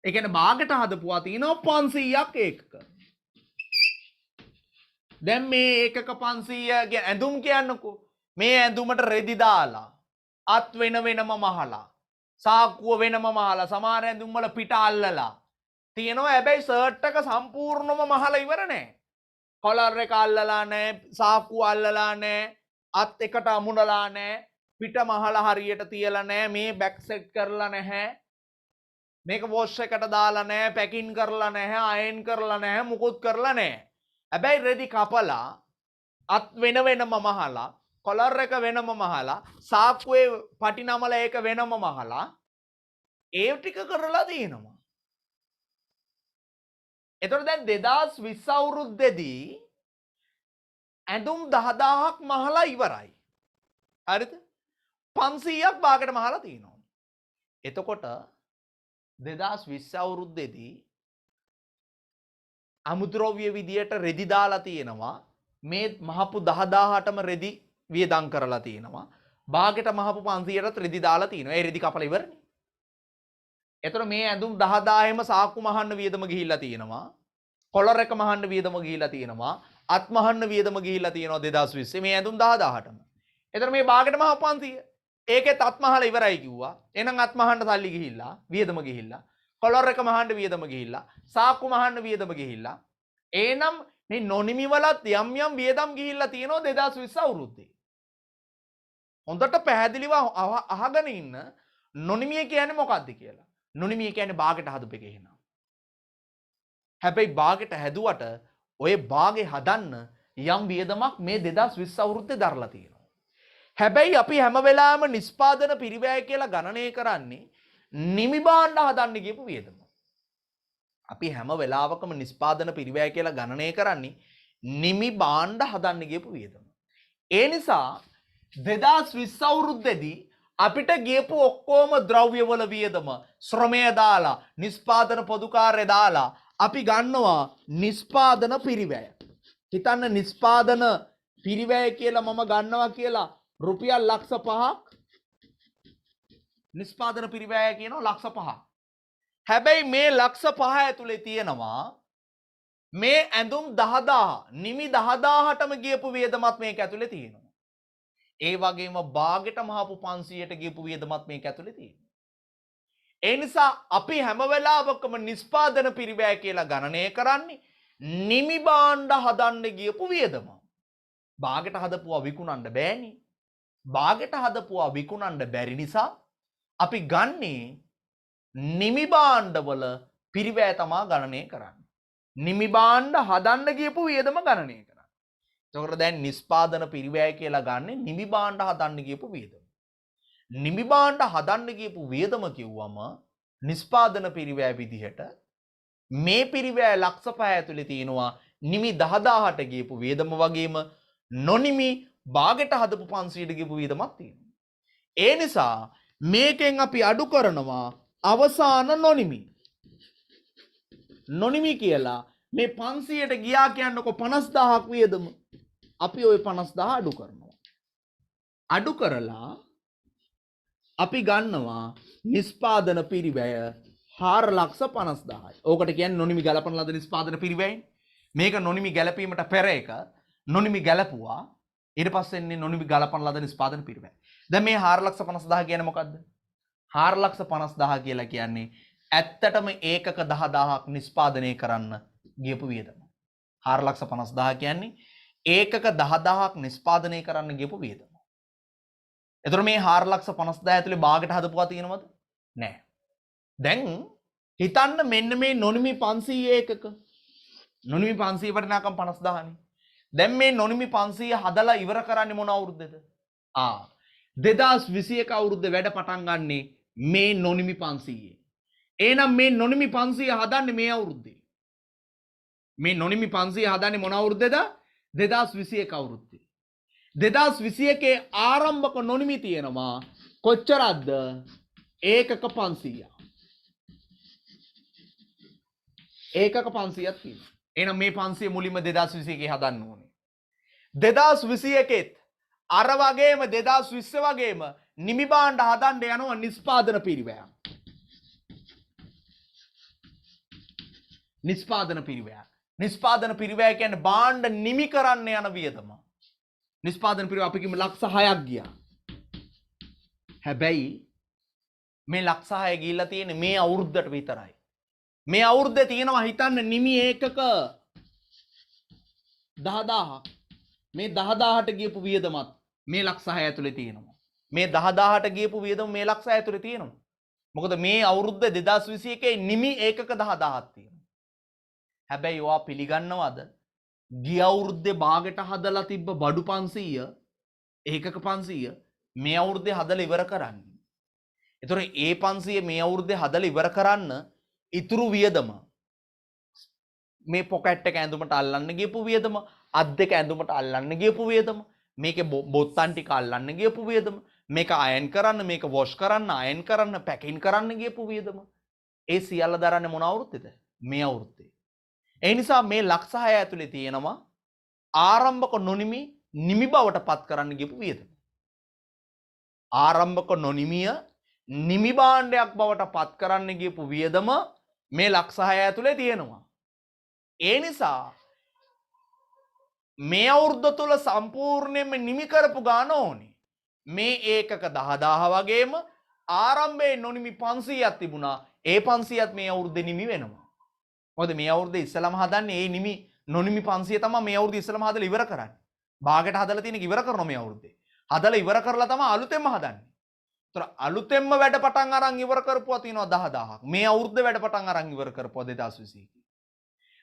ඒ කියන්නේ භාගයට හදපුවා තියෙනවා 500ක් ඒකක. දැන් මේ ඒකක 500 ඇඳුම් කියන්නකෝ. මේ ඇඳුමට රෙදි දාලා අත් වෙන වෙනම මහලා සාක්කුව වෙනම මහලා සමහර ඇඳුම් වල පිට අල්ලලා තියෙනවා. හැබැයි ෂර්ට් එක සම්පූර්ණම මහලා ඉවර නෑ. කොලර් එක අල්ලලා නෑ, සාක්කුව අල්ලලා නෑ, අත් එකට අමුණලා නෑ, පිට මහලා හරියට තියලා නෑ, මේ බැක් සෙට් කරලා නැහැ, මේක වොෂ් එකට දාලා නෑ, පැකින් කරලා නැහැ, අයන් කරලා නැහැ, මුකුත් කරලා නෑ. හැබැයි රෙදි කපලා අත් වෙන වෙනම මහලා, කොලර් එක වෙනම මහලා, සාක්කුවේ පටි නමල ඒක වෙනම මහලා ඒ ටික කරලා තියෙනවා. එතකොට දැන් 2020 අවුරුද්දේදී ඇඳුම් 10000ක් මහලා ඉවරයි. හරිද? 500ක් භාගයට මහලා තියෙනවා. එතකොට 2020 අවුරුද්දේදී අමුද්‍රව්‍ය විදියට රෙදි දාලා තියෙනවා. මේ මහපු 10000ටම රෙදි වියදම් කරලා තියෙනවා. භාගයට මහපු 500ටත් රෙදි දාලා තියෙනවා. ඒ රෙදි කපලා ඉවරනේ. එතකොට මේ ඇඳුම් 10000ෙම සාක්කු මහන්න වියදම ගිහිල්ලා තියෙනවා. කොලර් එක මහන්න වියදම ගිහිල්ලා තියෙනවා. අත් මහන්න වියදම ගිහිල්ලා තියෙනවා 2020 මේ ඇඳුම් 10000ටම. එතකොට මේ භාගයට මහපු 500. ඒකෙත් අත් මහලා ඉවරයි කිව්වා. එහෙනම් අත් මහන්න සල්ලි ගිහිල්ලා, වියදම ගිහිල්ලා. කොලර් එක මහන්න වියදම ගිහිල්ලා, සාක්කු මහන්න වියදම ගිහිල්ලා. එහෙනම් මේ නොනිමි වලත් යම් යම් වියදම් ගිහිල්ලා තියෙනවා 2020 අවුරුද්දේ. හොඳට පැහැදිලිව අහගෙන ඉන්න නොනිමිය කියන්නේ මොකක්ද කියලා. නොනිමිය කියන්නේ භාගයට හදපු එක එහෙනම්. හැබැයි භාගයට හැදුවට ඔය භාගේ හදන්න යම් වියදමක් මේ 2020 අවුරුද්දේ දරලා තියෙනවා. හැබැයි අපි හැම වෙලාවෙම නිෂ්පාදන පිරිවැය කියලා ගණනය කරන්නේ නිමි භාණ්ඩ හදන්න ගියපු වියදම. අපි හැම වෙලාවකම නිෂ්පාදන පිරිවැය කියලා ගණනය කරන්නේ නිමි භාණ්ඩ හදන්න ගියපු වියදම. ඒ නිසා 2020 අවුරුද්දේදී අපිට ගියපු ඔක්කොම ද්‍රව්‍යවල වියදම ශ්‍රමය දාලා නිෂ්පාදන පොදු කාර්ය දාලා අපි ගන්නවා නිෂ්පාදන පිරිවැය. හිතන්න නිෂ්පාදන පිරිවැය කියලා මම ගන්නවා කියලා රුපියල් ලක්ෂ 5ක් නිෂ්පාදන පිරිවැය කියනවා ලක්ෂ 5ක්. හැබැයි මේ ලක්ෂ 5 ඇතුලේ තියෙනවා මේ ඇඳුම් 10000 නිමි 10000ටම ගියපු වියදමත් මේක ඇතුලේ තියෙනවා. ඒ වගේම භාගයට මහපු 500ට ගියපු වියදමත් මේක ඇතුලේ තියෙනවා. ඒ නිසා අපි හැම වෙලාවකම නිෂ්පාදන පිරිවැය කියලා ගණනය කරන්නේ නිමි භාණ්ඩ හදන්න ගියපු වියදම. භාගයට හදපුවා විකුණන්න බෑනේ. භාගයට හදපුවා විකුණන්න බැරි නිසා අපි ගන්නේ නිමි භාණ්ඩවල පිරිවැය තමා ගණනය කරන්නේ. නිමි භාණ්ඩ හදන්න ගියපු වියදම ගණනය කරන්නේ. එතකොට දැන් නිෂ්පාදන පිරිවැය කියලා ගන්නේ නිමි භාණ්ඩ හදන්න ගියපු වියදම. නිමි භාණ්ඩ හදන්න ගියපු වියදම කිව්වම නිෂ්පාදන පිරිවැය විදිහට මේ පිරිවැය ලක්ෂ 5 ඇතුලේ තියෙනවා නිමි 10000ට ගියපු වියදම වගේම නොනිමි භාගයට හදපු 500ට ගියපු වියදමක් තියෙනවා. ඒ නිසා මේකෙන් අපි අඩු කරනවා අවසාන නොනිමි. නොනිමි කියලා මේ 500ට ගියා කියන්නකො 50000ක් වියදම. අපි ওই 50000 අඩු කරනවා. අඩු කරලා අපි ගන්නවා නිෂ්පාදන පිරිවැය 4,50,000යි. ඕකට කියන්නේ නොනිමි ගලපන ලද නිෂ්පාදන පිරිවැයනේ. මේක නොනිමි ගැලපීමට පෙර එක නොනිමි ගැලපුවා. ඊට පස්සේ එන්නේ නොනිමි ගලපන ලද නිෂ්පාදන පිරිවැය. දැන් මේ 4,50,000 කියන්නේ මොකද්ද? 4,50,000 කියලා කියන්නේ ඇත්තටම ඒකක 10,000ක් නිෂ්පාදනය කරන්න ගියපු වියදම. 4,50,000 කියන්නේ ඒකක 10,000ක් නිෂ්පාදනය කරන්න ගියපු වියදම. එතකොට මේ 4,50,000 ඇතුලේ භාගයට හදපුවා තියෙනවද? නැහැ. දැන් හිතන්න මෙන්න මේ නොනිමි 500 ඒකක නොනිමි 500 වටිනාකම් 50000නේ. දැන් මේ නොනිමි 500 හදලා ඉවර කරන්නේ මොන අවුරුද්දේද? 2021 අවුරුද්දේ වැඩ පටන් ගන්නේ මේ නොනිමි 500. එහෙනම් මේ නොනිමි 500 හදන්නේ මේ අවුරුද්දේ. මේ නොනිමි 500 හදන්නේ මොන අවුරුද්දේද? 2021 අවුරුද්දේ. 2021 ආරම්භක නොනිමි තියෙනවා කොච්චරක්ද? ඒකක 500. ඒකක 500ක් තියෙනවා. එහෙනම් මේ 500 මුලින්ම 2021 හදන්න ඕනේ. 2021ෙත් අර වගේම 2020 වගේම නිමි භාණ්ඩ හදන්න යනවා නිෂ්පාදන පිරිවැයක්. නිෂ්පාදන පිරිවැයක්. නිෂ්පාදන පිරිවැය කියන්නේ භාණ්ඩ නිමි කරන්න යන වියදම. නිෂ්පාදන පිරිවැය අපි කිව්ව ලක්ෂ 6ක් ගියා. හැබැයි මේ ලක්ෂ 6 ගිහිල්ලා තියෙන්නේ මේ අවුරුද්දට විතරයි. මේ අවුරුද්දේ තියෙනවා හිතන්න නිමි ඒකක 10000ක්. මේ 10000ට ගියපු වියදමත් මේ ලක්ෂ 6 ඇතුලේ තියෙනවා. මේ 10000ට ගියපු වියදම මේ ලක්ෂ 6 ඇතුලේ තියෙනවා. මොකද මේ අවුරුද්ද 2021 නිමි ඒකක 10000ක් තියෙනවා. හැබැයි ඔයා පිළිගන්නවද? ගිය අවුරුද්දේ භාගයට හදලා තිබ්බ බඩු 500 ඒකක 500 මේ අවුරුද්දේ හදලා ඉවර කරන්නේ. ඒතොර ඒ 500 මේ අවුරුද්දේ හදලා ඉවර කරන්න ඉතුරු වියදම මේ පොකට් එක ඇඳුමට අල්ලන්න ගියපු වියදම, අත් දෙක ඇඳුමට අල්ලන්න ගියපු වියදම, මේකේ බොත්තම් ටික අල්ලන්න ගියපු වියදම, මේක අයන් කරන්න, මේක වොෂ් කරන්න, අයන් කරන්න, පැකින් කරන්න ගියපු වියදම, ඒ සියල්ල දරන්නේ මොන අවුරුද්දේද? මේ අවුරුද්දේ. ඒ නිසා මේ ලක්ෂ 6 ඇතුලේ තියෙනවා ආරම්භක නොනිමි නිමි බවට පත් කරන්න ගියපු වියදම. ආරම්භක නොනිමිය නිමි භාණ්ඩයක් බවට පත් කරන්න ගියපු වියදම මේ ලක්ෂ 6 ඇතුලේ තියෙනවා. ඒ නිසා මේ අවුරුද්ද තුල සම්පූර්ණයෙන්ම නිමි කරපු ගාන ඕනේ. මේ ඒකක 10000 වගේම ආරම්භයේ නොනිමි 500ක් තිබුණා. ඒ 500ත් මේ අවුරුද්දේ නිමි වෙනවා. මොකද මේ අවුරුද්දේ ඉස්සලම හදන්නේ ඒ නිමි නොනිමි 500 තමයි මේ අවුරුද්දේ ඉස්සලම හදලා ඉවර කරන්නේ. භාගයට හදලා තියෙන ඉවර කරනවා මේ අවුරුද්දේ. හදලා ඉවර කරලා තමයි අලුතෙන්ම හදන්නේ. ඒතර අලුතෙන්ම වැඩ පටන් අරන් ඉවර කරපුවා තියෙනවා 10000ක්. මේ අවුරුද්දේ වැඩ පටන් අරන් ඉවර කරපුවා 2021.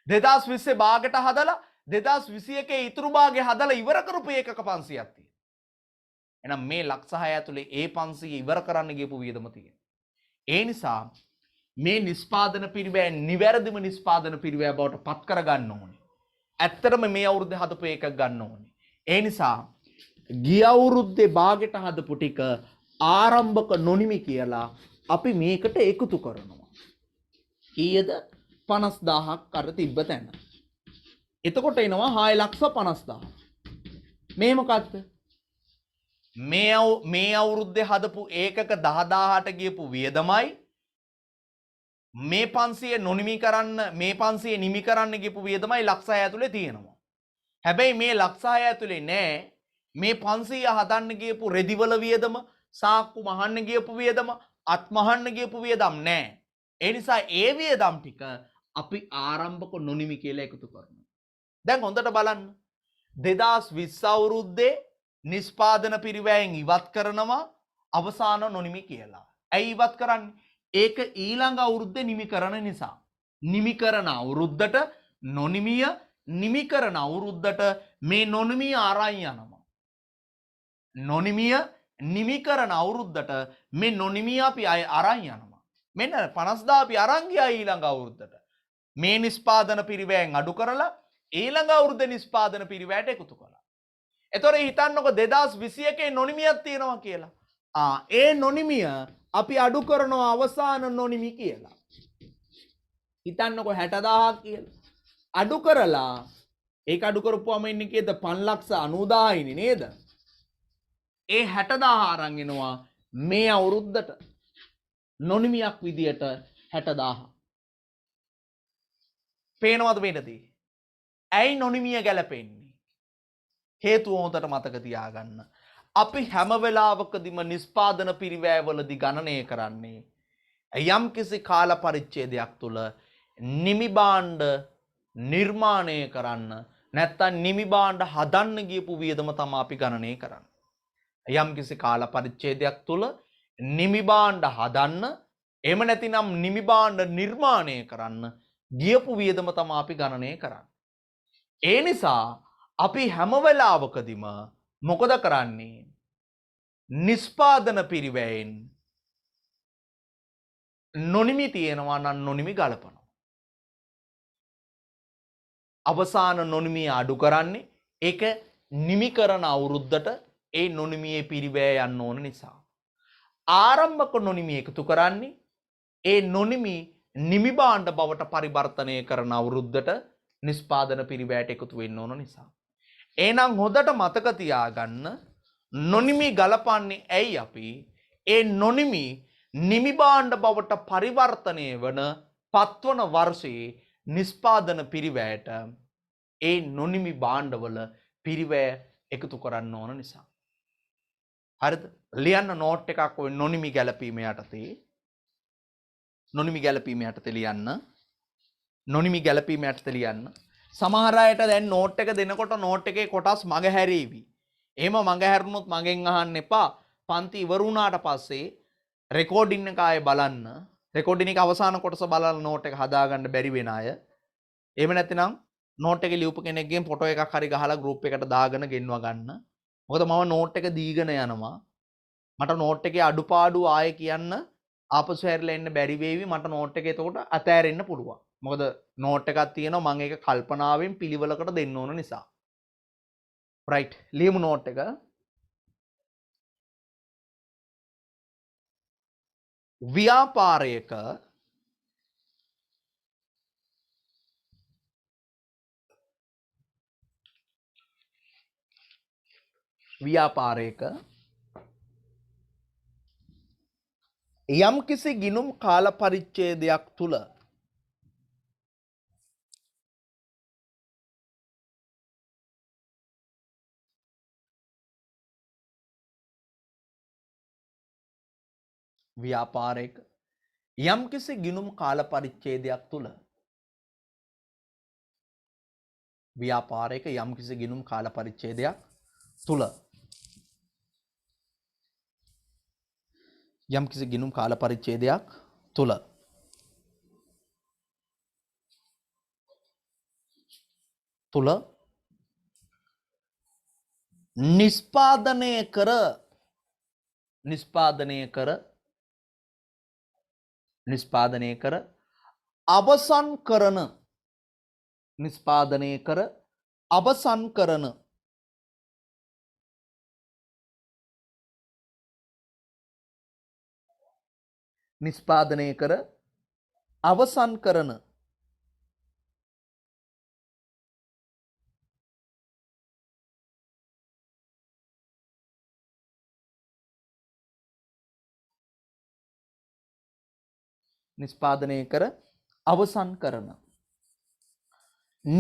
2020 භාගයට හදලා 2021 ඉතුරු භාගය හදලා ඉවර කරපු ඒකක 500ක් තියෙනවා. එහෙනම් මේ ලක්ෂ 6 ඇතුලේ ඒ 500 ඉවර කරන්න ගියපු වියදම තියෙනවා. ඒ නිසා මේ නිෂ්පාදන පිරිවැය නිවැරදිම නිෂ්පාදන පිරිවැය බවට පත් කරගන්න ඕනේ. ඇත්තටම මේ අවුරුද්දේ හදපු එකක් ගන්න ඕනේ. ඒ නිසා ගිය අවුරුද්දේ භාගයට හදපු ටික ආරම්භක නොනිමි කියලා අපි මේකට එකතු කරනවා. කීයද? 50000ක් අර තිබ්බ තැන. එතකොට එනවා 650000. මේ මොකක්ද? මේ අවුරුද්දේ හදපු ඒකක 10000ට ගියපු වියදමයි මේ 500 නොනිමි කරන්න මේ 500 නිමි කරන්න ගියපු වියදමයි ලක්ෂ 6 ඇතුලේ තියෙනවා. හැබැයි මේ ලක්ෂ 6 ඇතුලේ නෑ මේ 500 හදන්න ගියපු රෙදිවල වියදම, සාක්කු මහන්න ගියපු වියදම, අත් මහන්න ගියපු වියදම් නෑ. ඒ නිසා ඒ වියදම් ටික අපි ආරම්භක නොනිමි කියලා එකතු කරනවා. දැන් හොඳට බලන්න. 2020 අවුරුද්දේ නිෂ්පාදන පිරිවැයෙන් ඉවත් කරනවා අවසාන නොනිමි කියලා. ඇයි ඉවත් කරන්නේ? ඒක ඊළඟ අවුරුද්දේ නිමි කරන නිසා. නිමි කරන අවුරුද්දට නොනිමිය නිමි කරන අවුරුද්දට මේ නොනිමිය අරන් යනවා. නොනිමිය නිමි කරන අවුරුද්දට මේ නොනිමිය අපි අරන් යනවා. මෙන්න 50000 අපි අරන් ගියා ඊළඟ අවුරුද්දට. මේ නිෂ්පාදන පිරිවැයෙන් අඩු කරලා ඊළඟ අවුරුද්දේ නිෂ්පාදන පිරිවැයට එකතු කළා. එතකොට හිතන්නකො 2021 නොනිමියක් තියෙනවා කියලා. ඒ නොනිමිය අපි අඩු කරනවා අවසාන නොනිමි කියලා. හිතන්නකො 60000ක් කියලා. අඩු කරලා ඒක අඩු කරපුවම ඉන්නේ කීයද? 590000 නේද? ඒ 60000 අරන් එනවා මේ අවුරුද්දට නොනිමියක් විදියට 60000. පේනවද මේකදී? ඇයි නොනිමිය ගැලපෙන්නේ? හේතුව හොඳට මතක තියාගන්න. අපි හැම වෙලාවකදීම නිෂ්පාදන පිරිවැයවලදී ගණනය කරන්නේ යම් කිසි කාල පරිච්ඡේදයක් තුල නිමි භාණ්ඩ නිර්මාණය කරන්න නැත්නම් නිමි භාණ්ඩ හදන්න ගියපු වියදම තමයි අපි ගණනය කරන්නේ. යම් කිසි කාල පරිච්ඡේදයක් තුල නිමි භාණ්ඩ හදන්න එහෙම නැතිනම් නිමි භාණ්ඩ නිර්මාණය කරන්න ගියපු වියදම තමයි අපි ගණනය කරන්නේ. ඒ නිසා අපි හැම වෙලාවකදීම මොකද කරන්නේ? නිෂ්පාදන පිරිවැයෙන් නොනිමි තියෙනවා නම් නොනිමි ගලපනවා. අවසාන නොනිමිය අඩු කරන්නේ ඒක නිමි කරන අවුරුද්දට ඒ නොනිමියේ පිරිවැය යන්න ඕන නිසා. ආරම්භක නොනිමි එකතු කරන්නේ ඒ නොනිමි නිමි භාණ්ඩ බවට පරිවර්තනය කරන අවුරුද්දට නිෂ්පාදන පිරිවැයට එකතු වෙන්න ඕන නිසා. එහෙනම් හොඳට මතක තියාගන්න නොනිමි ගලපන්නේ ඇයි අපි? ඒ නොනිමි නිමි භාණ්ඩ බවට පරිවර්තනය වන පත්වන වර්ෂයේ නිෂ්පාදන පිරිවැයට ඒ නොනිමි භාණ්ඩවල පිරිවැය එකතු කරන්න ඕන නිසා. හරිද? ලියන්න නෝට් එකක් ඔය නොනිමි ගැලපීම යටතේ. නොනිමි ගැලපීම යටතේ ලියන්න. නොනිමි ගැලපීම යටතේ ලියන්න. සමහර අයට දැන් නෝට් එක දෙනකොට නෝට් එකේ කොටස් මග හැරේවි. එහෙම මග හැරුණොත් මගෙන් අහන්න එපා. පන්ති ඉවර වුණාට පස්සේ රෙකෝඩින් එක ආයේ බලන්න. රෙකෝඩින් එක අවසාන කොටස බලලා නෝට් එක හදාගන්න බැරි වෙන අය. එහෙම නැත්නම් නෝට් එකේ ලියපු කෙනෙක්ගෙන් ෆොටෝ එකක් හරි ගහලා ගෲප් එකට දාගෙන ගෙන්වා ගන්න. මොකද මම නෝට් එක දීගෙන යනවා. මට නෝට් එකේ අඩුපාඩු ආයේ කියන්න ආපසු හැරිලා එන්න බැරි වේවි. මට නෝට් එක එතකොට අතෑරෙන්න පුළුවන්. මොකද නෝට් එකක් තියෙනවා මම ඒක කල්පනාවෙන් පිළිවෙලකට දෙන්න ඕන නිසා. රයිට්. ලියමු නෝට් එක. ව්‍යාපාරයක යම්කිසි ගිණුම් කාල පරිච්ඡේදයක් තුල ව්‍යාපාරයක යම්කිසි ගිණුම් කාල පරිච්ඡේදයක් තුල ව්‍යාපාරයක යම්කිසි ගිණුම් කාල පරිච්ඡේදයක් තුල යම්කිසි ගිණුම් කාල පරිච්ඡේදයක් තුල නිෂ්පාදනය කර අවසන් කරන නිෂ්පාදනය කර අවසන් කරන නිෂ්පාදනය කර අවසන් කරන නිෂ්පාදනය කර අවසන් කරන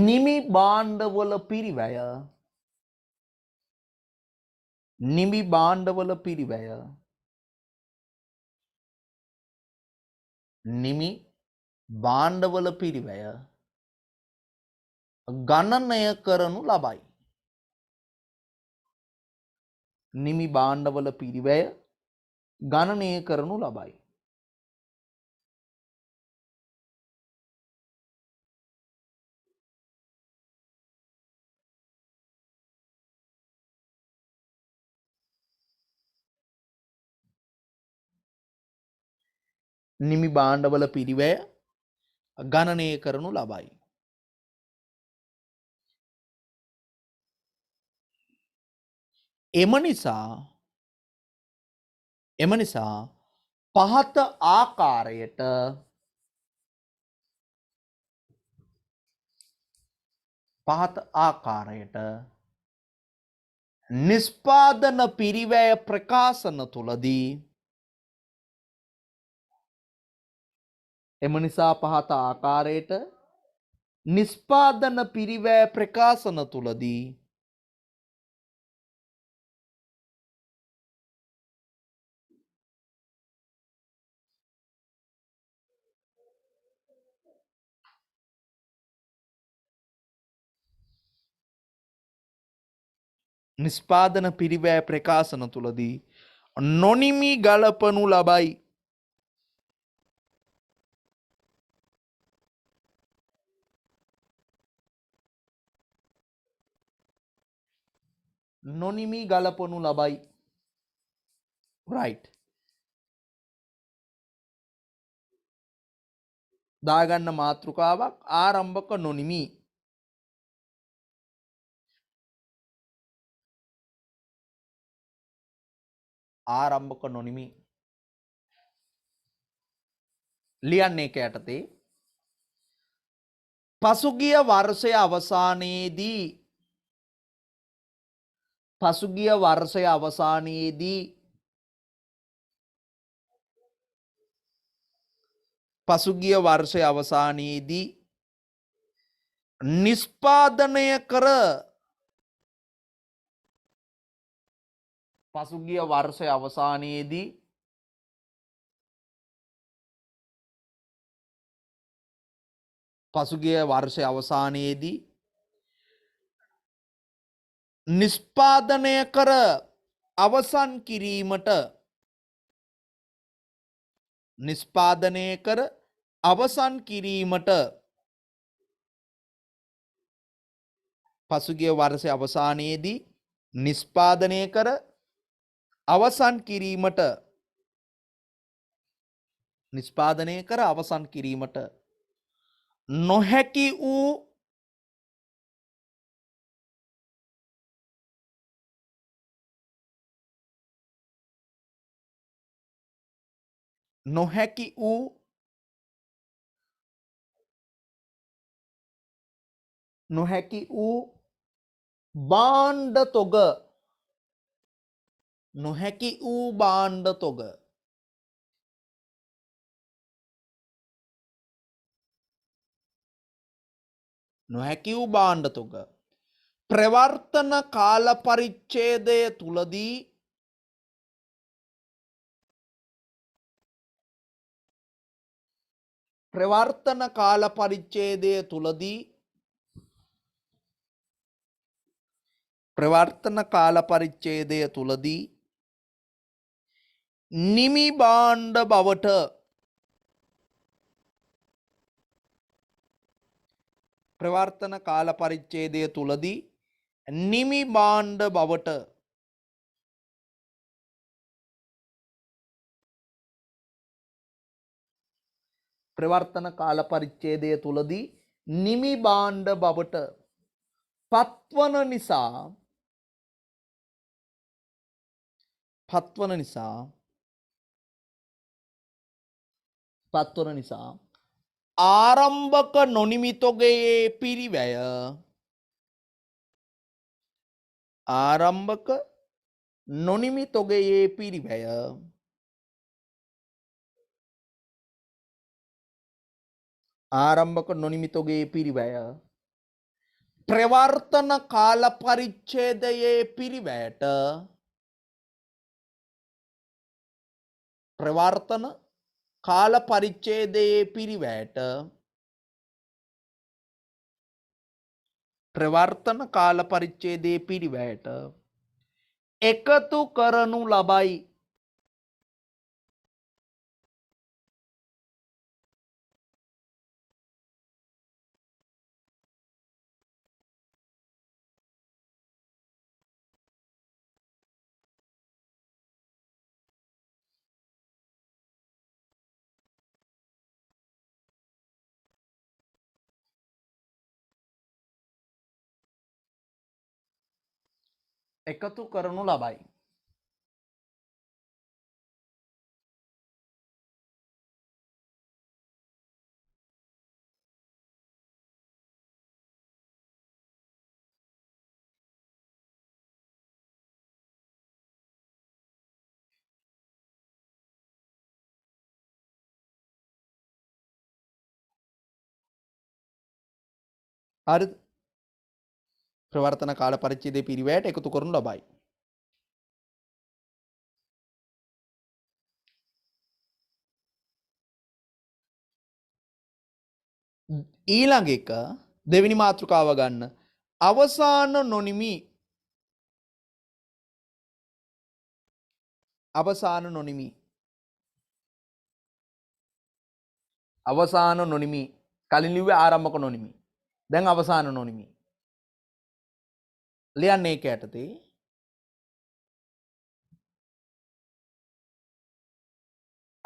නිමි භාණ්ඩවල පිරිවැය නිමි භාණ්ඩවල පිරිවැය නිමි භාණ්ඩවල පිරිවැය ගණනය කරනු ලබයි. නිමි භාණ්ඩවල පිරිවැය ගණනය කරනු ලබයි. නිමි භාණ්ඩවල පිරිවැය ගණනය කරනු ලබයි. එම නිසා පහත ආකාරයට නිෂ්පාදන පිරිවැය ප්‍රකාශන තුලදී එම නිසා පහත ආකාරයට නිෂ්පාදන පිරිවැය ප්‍රකාශන තුලදී නිෂ්පාදන පිරිවැය ප්‍රකාශන තුලදී නොනිමි ගලපනු ලබයි. නොනිමි ගලපනු ලබයි. right. දාගන්න මාතෘකාවක් ආරම්භක නොනිමි. ආරම්භක නොනිමි. ලියන්නේ ඒක යටතේ පසුගිය වර්ෂය අවසානයේදී පසුගිය වර්ෂය අවසානයේදී පසුගිය වර්ෂය අවසානයේදී නිෂ්පාදනය කර පසුගිය වර්ෂය අවසානයේදී පසුගිය වර්ෂය අවසානයේදී නිෂ්පාදනය කර අවසන් කිරීමට නිෂ්පාදනය කර අවසන් කිරීමට පසුගිය වර්ෂය අවසානයේදී නිෂ්පාදනය කර අවසන් කිරීමට නිෂ්පාදනය කර අවසන් කිරීමට නොහැකි වූ නොහැකි වූ නොහැකි වූ භාණ්ඩ තොග නොහැකි වූ භාණ්ඩ තොග නොහැකි වූ භාණ්ඩ තොග ප්‍රවර්තන කාල පරිච්ඡේදය තුලදී ප්‍රවර්තන කාල පරිච්ඡේදය තුලදී ප්‍රවර්තන කාල පරිච්ඡේදය තුලදී නිමි භාණ්ඩ බවට ප්‍රවර්තන කාල පරිච්ඡේදය තුලදී නිමි භාණ්ඩ බවට ප්‍රවර්තන කාල පරිච්ඡේදය තුලදී නිමි භාණ්ඩ බවට පත්වන නිසා ආරම්භක නොනිමි තොගයේ පිරිවැය ආරම්භක නොනිමි තොගයේ පිරිවැය ආරම්භක නොනිමි තොගයේ පිරිවැය ප්‍රවර්තන කාල පරිච්ඡේදයේ පිරිවැයට ප්‍රවර්තන කාල පරිච්ඡේදයේ පිරිවැයට ප්‍රවර්තන කාල පරිච්ඡේදයේ පිරිවැයට එකතු කරනු ලබයි. එකතු කරනු ලබයි. හරිද? ප්‍රවර්තන කාල පරිච්ඡේදයේ පිරිවැයට එකතු කරනු ලබයි. ඊළඟ එක දෙවෙනි මාතෘකාව ගන්න. අවසාන නොනිමි අවසාන නොනිමි අවසාන නොනිමි කලින් ලිව්වේ ආරම්භක නොනිමි. දැන් අවසාන නොනිමි. ලියන්නේ ඒක යටතේ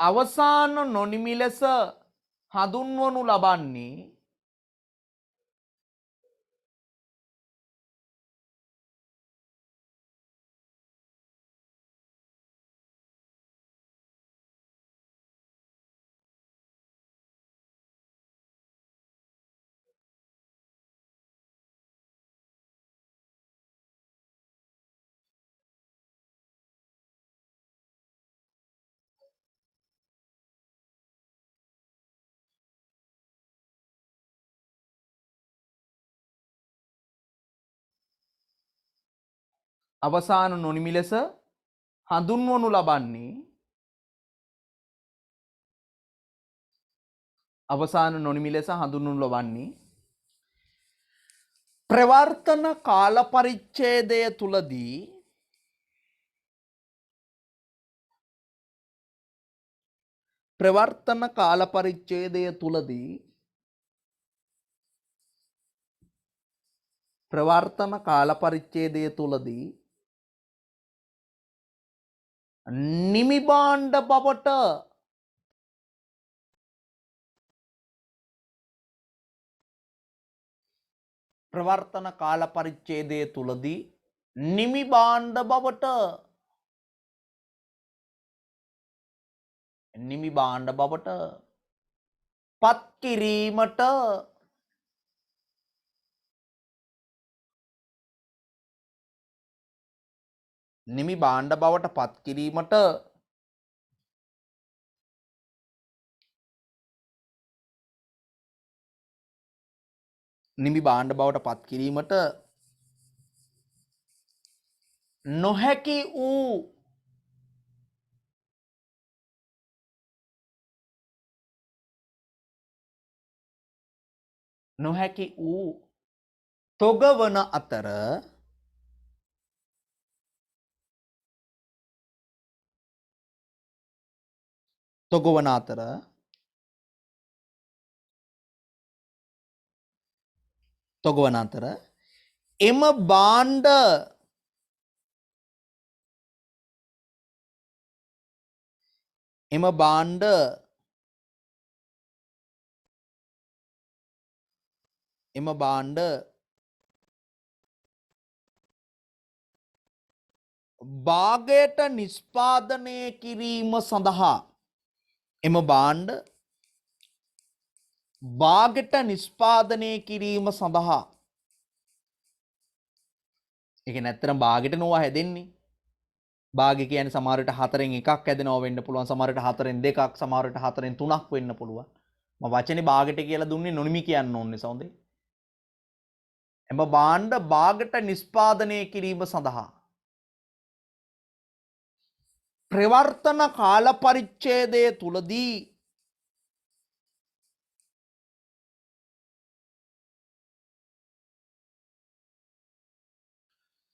අවසාන නොනිමි ලෙස හඳුන්වනු ලබන්නේ අවසාන නොනිමි ලෙස හඳුන්වනු ලබන්නේ අවසාන නොනිමි ලෙස හඳුන්වනු ලබන්නේ ප්‍රවර්තන කාල පරිච්ඡේදය තුලදී ප්‍රවර්තන කාල පරිච්ඡේදය තුලදී ප්‍රවර්තන කාල පරිච්ඡේදය තුලදී නිමි භාණ්ඩ බවට ප්‍රවර්තන කාල පරිච්ඡේදය තුලදී නිමි භාණ්ඩ බවට පත් කිරීමට නිමි භාණ්ඩ බවට පත් කිරීමට නිමි භාණ්ඩ බවට පත් කිරීමට නොහැකි වූ තොග වන අතර එම භාණ්ඩ භාගයට නිෂ්පාදනය කිරීම සඳහා ඒක නැත්තම් භාගයට නොවා හැදෙන්නේ. භාගය කියන්නේ සමහර විට 4න් එකක් හැදෙනවා වෙන්න පුළුවන්, සමහර විට 4න් දෙකක්, සමහර විට 4න් 3ක් වෙන්න පුළුවන්. මම වචනේ භාගයට කියලා දුන්නේ නොනිමි කියන්න ඕනේ සෞන්දේ. එම භාණ්ඩ භාගයට නිෂ්පාදනය කිරීම සඳහා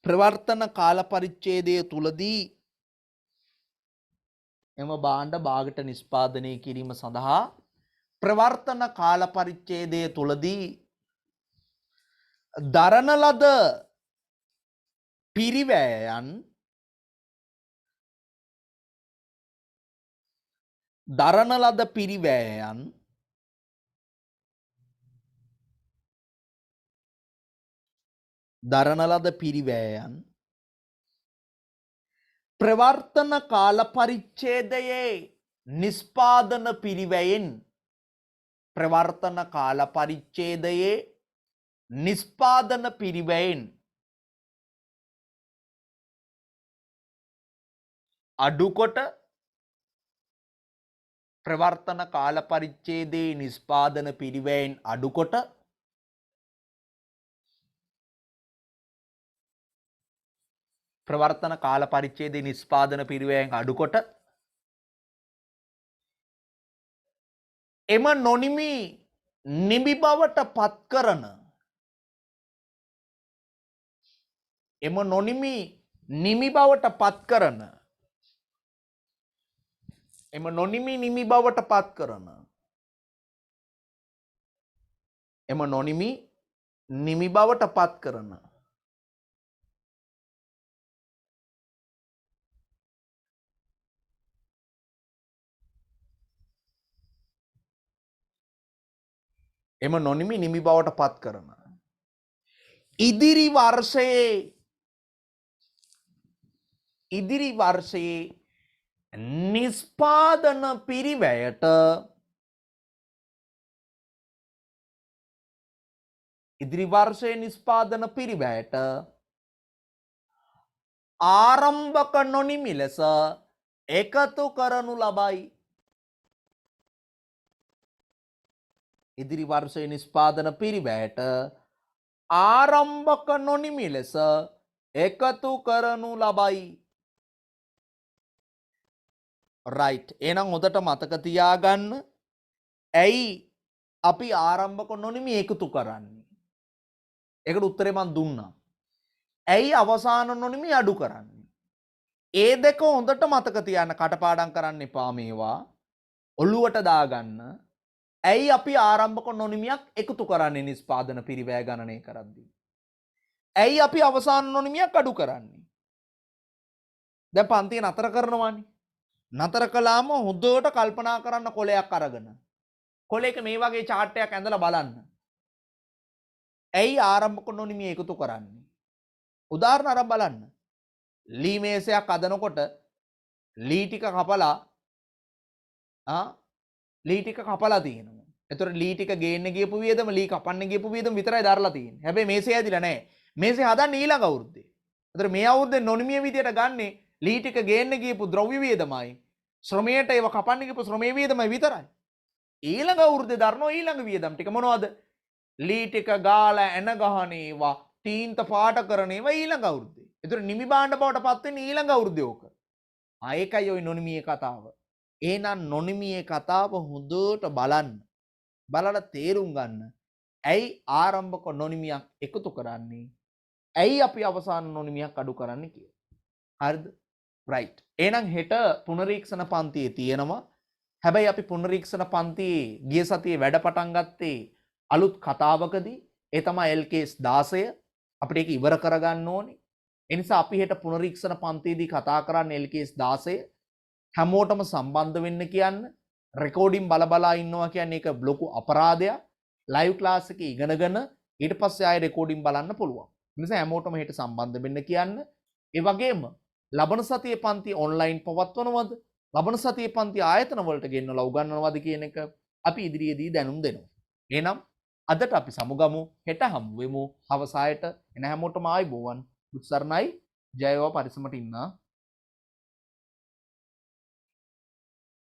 ප්‍රවර්තන කාල පරිච්ඡේදය තුලදී එම භාණ්ඩ භාගයට නිෂ්පාදනය කිරීම සඳහා ප්‍රවර්තන කාල පරිච්ඡේදය තුලදී දරන ලද පිරිවැයයන් ප්‍රවර්තන කාල පරිච්ඡේදයේ නිෂ්පාදන පිරිවැයෙන් අඩුකොට ප්‍රවර්තන කාල පරිච්ඡේදයේ නිෂ්පාදන පිරිවැයෙන් අඩුකොට ප්‍රවර්තන කාල පරිච්ඡේදයේ නිෂ්පාදන පිරිවැයෙන් අඩුකොට එම නොනිමි නිමි බවට පත් කරන නිමි බවට පත් කරන එම නොනිමි නිමි බවට පත් කරන. ඉදිරි වර්ෂයේ නිස්පාදන පිරිවැයට ඉදිරි වර්ෂයේ නිස්පාදන පිරිවැයට ආරම්භක නොනිමි ලෙස එකතු කරනු ලබයි. ඉදිරි වර්ෂයේ නිස්පාදන පිරිවැයට ආරම්භක නොනිමි ලෙස එකතු කරනු ලබයි. රයිට්. එහෙනම් හොඳට මතක තියාගන්න. ඇයි අපි ආරම්භක නොනිමි එකතු කරන්නේ? ඒකට උත්තරේ මම දුන්නා. ඇයි අවසාන නොනිමි අඩු කරන්නේ? ඒ දෙක හොඳට මතක තියාගන්න. කටපාඩම් කරන්න එපා මේවා. ඔළුවට දාගන්න. ඇයි අපි ආරම්භක නොනිමියක් එකතු කරන්නේ නිස්පාදන පිරිවැය ගණනය කරද්දී? ඇයි අපි අවසාන නොනිමියක් අඩු කරන්නේ? දැන් පන්තිය නතර කරනවානේ. නතර කළාම හොඳට කල්පනා කරන්න කොලයක් අරගෙන. කොලයක මේ වගේ chart එකක් ඇඳලා බලන්න. ඇයි ආරම්භක නොනිමිය එකතු කරන්නේ? උදාහරණ අරන් බලන්න. ලී මේසයක් අදනකොට ලී ටික කපලා ලී ටික කපලා තියෙනවා. එතකොට ලී ටික ගේන්න ගියපු වියදම ලී කපන්න ගියපු වියදම විතරයි දරලා තියෙන්නේ. හැබැයි මේසේ ඇදිලා නැහැ. මේසේ හදන්නේ ඊළඟ අවුරුද්දේ. එතකොට මේ අවුරුද්දේ නොනිමිය විදියට ගන්නේ ලී ටික ගේන්න ගියපු ද්‍රව්‍ය වියදමයි. ශ්‍රමයට ඒව කපන්න ගියපු ශ්‍රමයේ වියදමයි විතරයි. ඊළඟ අවුරුද්දේ දරනවා ඊළඟ වියදම් ටික මොනවද? ලී ටික ගාලා එන ගහන ඒවා තීන්ත පාට කරන ඒවා ඊළඟ අවුරුද්දේ. එතකොට නිමි භාණ්ඩ බවට පත් වෙන්නේ ඊළඟ අවුරුද්දේ ඕක. ඒකයි ওই නොනිමියේ කතාව. එහෙනම් නොනිමියේ කතාව හොඳට බලන්න. බලලා තේරුම් ගන්න. ඇයි ආරම්භක නොනිමියක් එකතු කරන්නේ? ඇයි අපි අවසාන නොනිමියක් අඩු කරන්නේ කියලා. හරිද? රයිට්. එහෙනම් හෙට පුනරීක්ෂණ පන්තියේ තියෙනවා. හැබැයි අපි පුනරීක්ෂණ පන්තියේ ගිය සතියේ වැඩ පටන් ගත්තේ අලුත් කතාවකදී. ඒ තමයි LKS 16. අපිට ඒක ඉවර කරගන්න ඕනේ. ඒ නිසා අපි හෙට පුනරීක්ෂණ පන්තියේදී කතා කරන්නේ LKS 16. හැමෝටම සම්බන්ධ වෙන්න කියන්න. රෙකෝඩින් බලා ඉන්නවා කියන්නේ ඒක ලොකු අපරාධයක්. ලයිව් ක්ලාස් එකේ ඉගෙනගෙන ඊට පස්සේ ආයෙ රෙකෝඩින් බලන්න පුළුවන්. ඒ නිසා හැමෝටම හෙට සම්බන්ධ වෙන්න කියන්න. ඒ වගේම ලබන සතියේ පන්ති ඔන්ලයින් පවත්වනවද? ලබන සතියේ පන්ති ආයතන වලට ගෙන්නලා උගන්වනවද කියන එක අපි ඉදිරියේදී දැනුම් දෙනවා. එහෙනම් අදට අපි සමුගමු. හෙට හමු වෙමු. හවස 6ට එන හැමෝටම ආයිබෝවන්. උත්සරණයි. ජයව පරිස්සමට ඉන්න.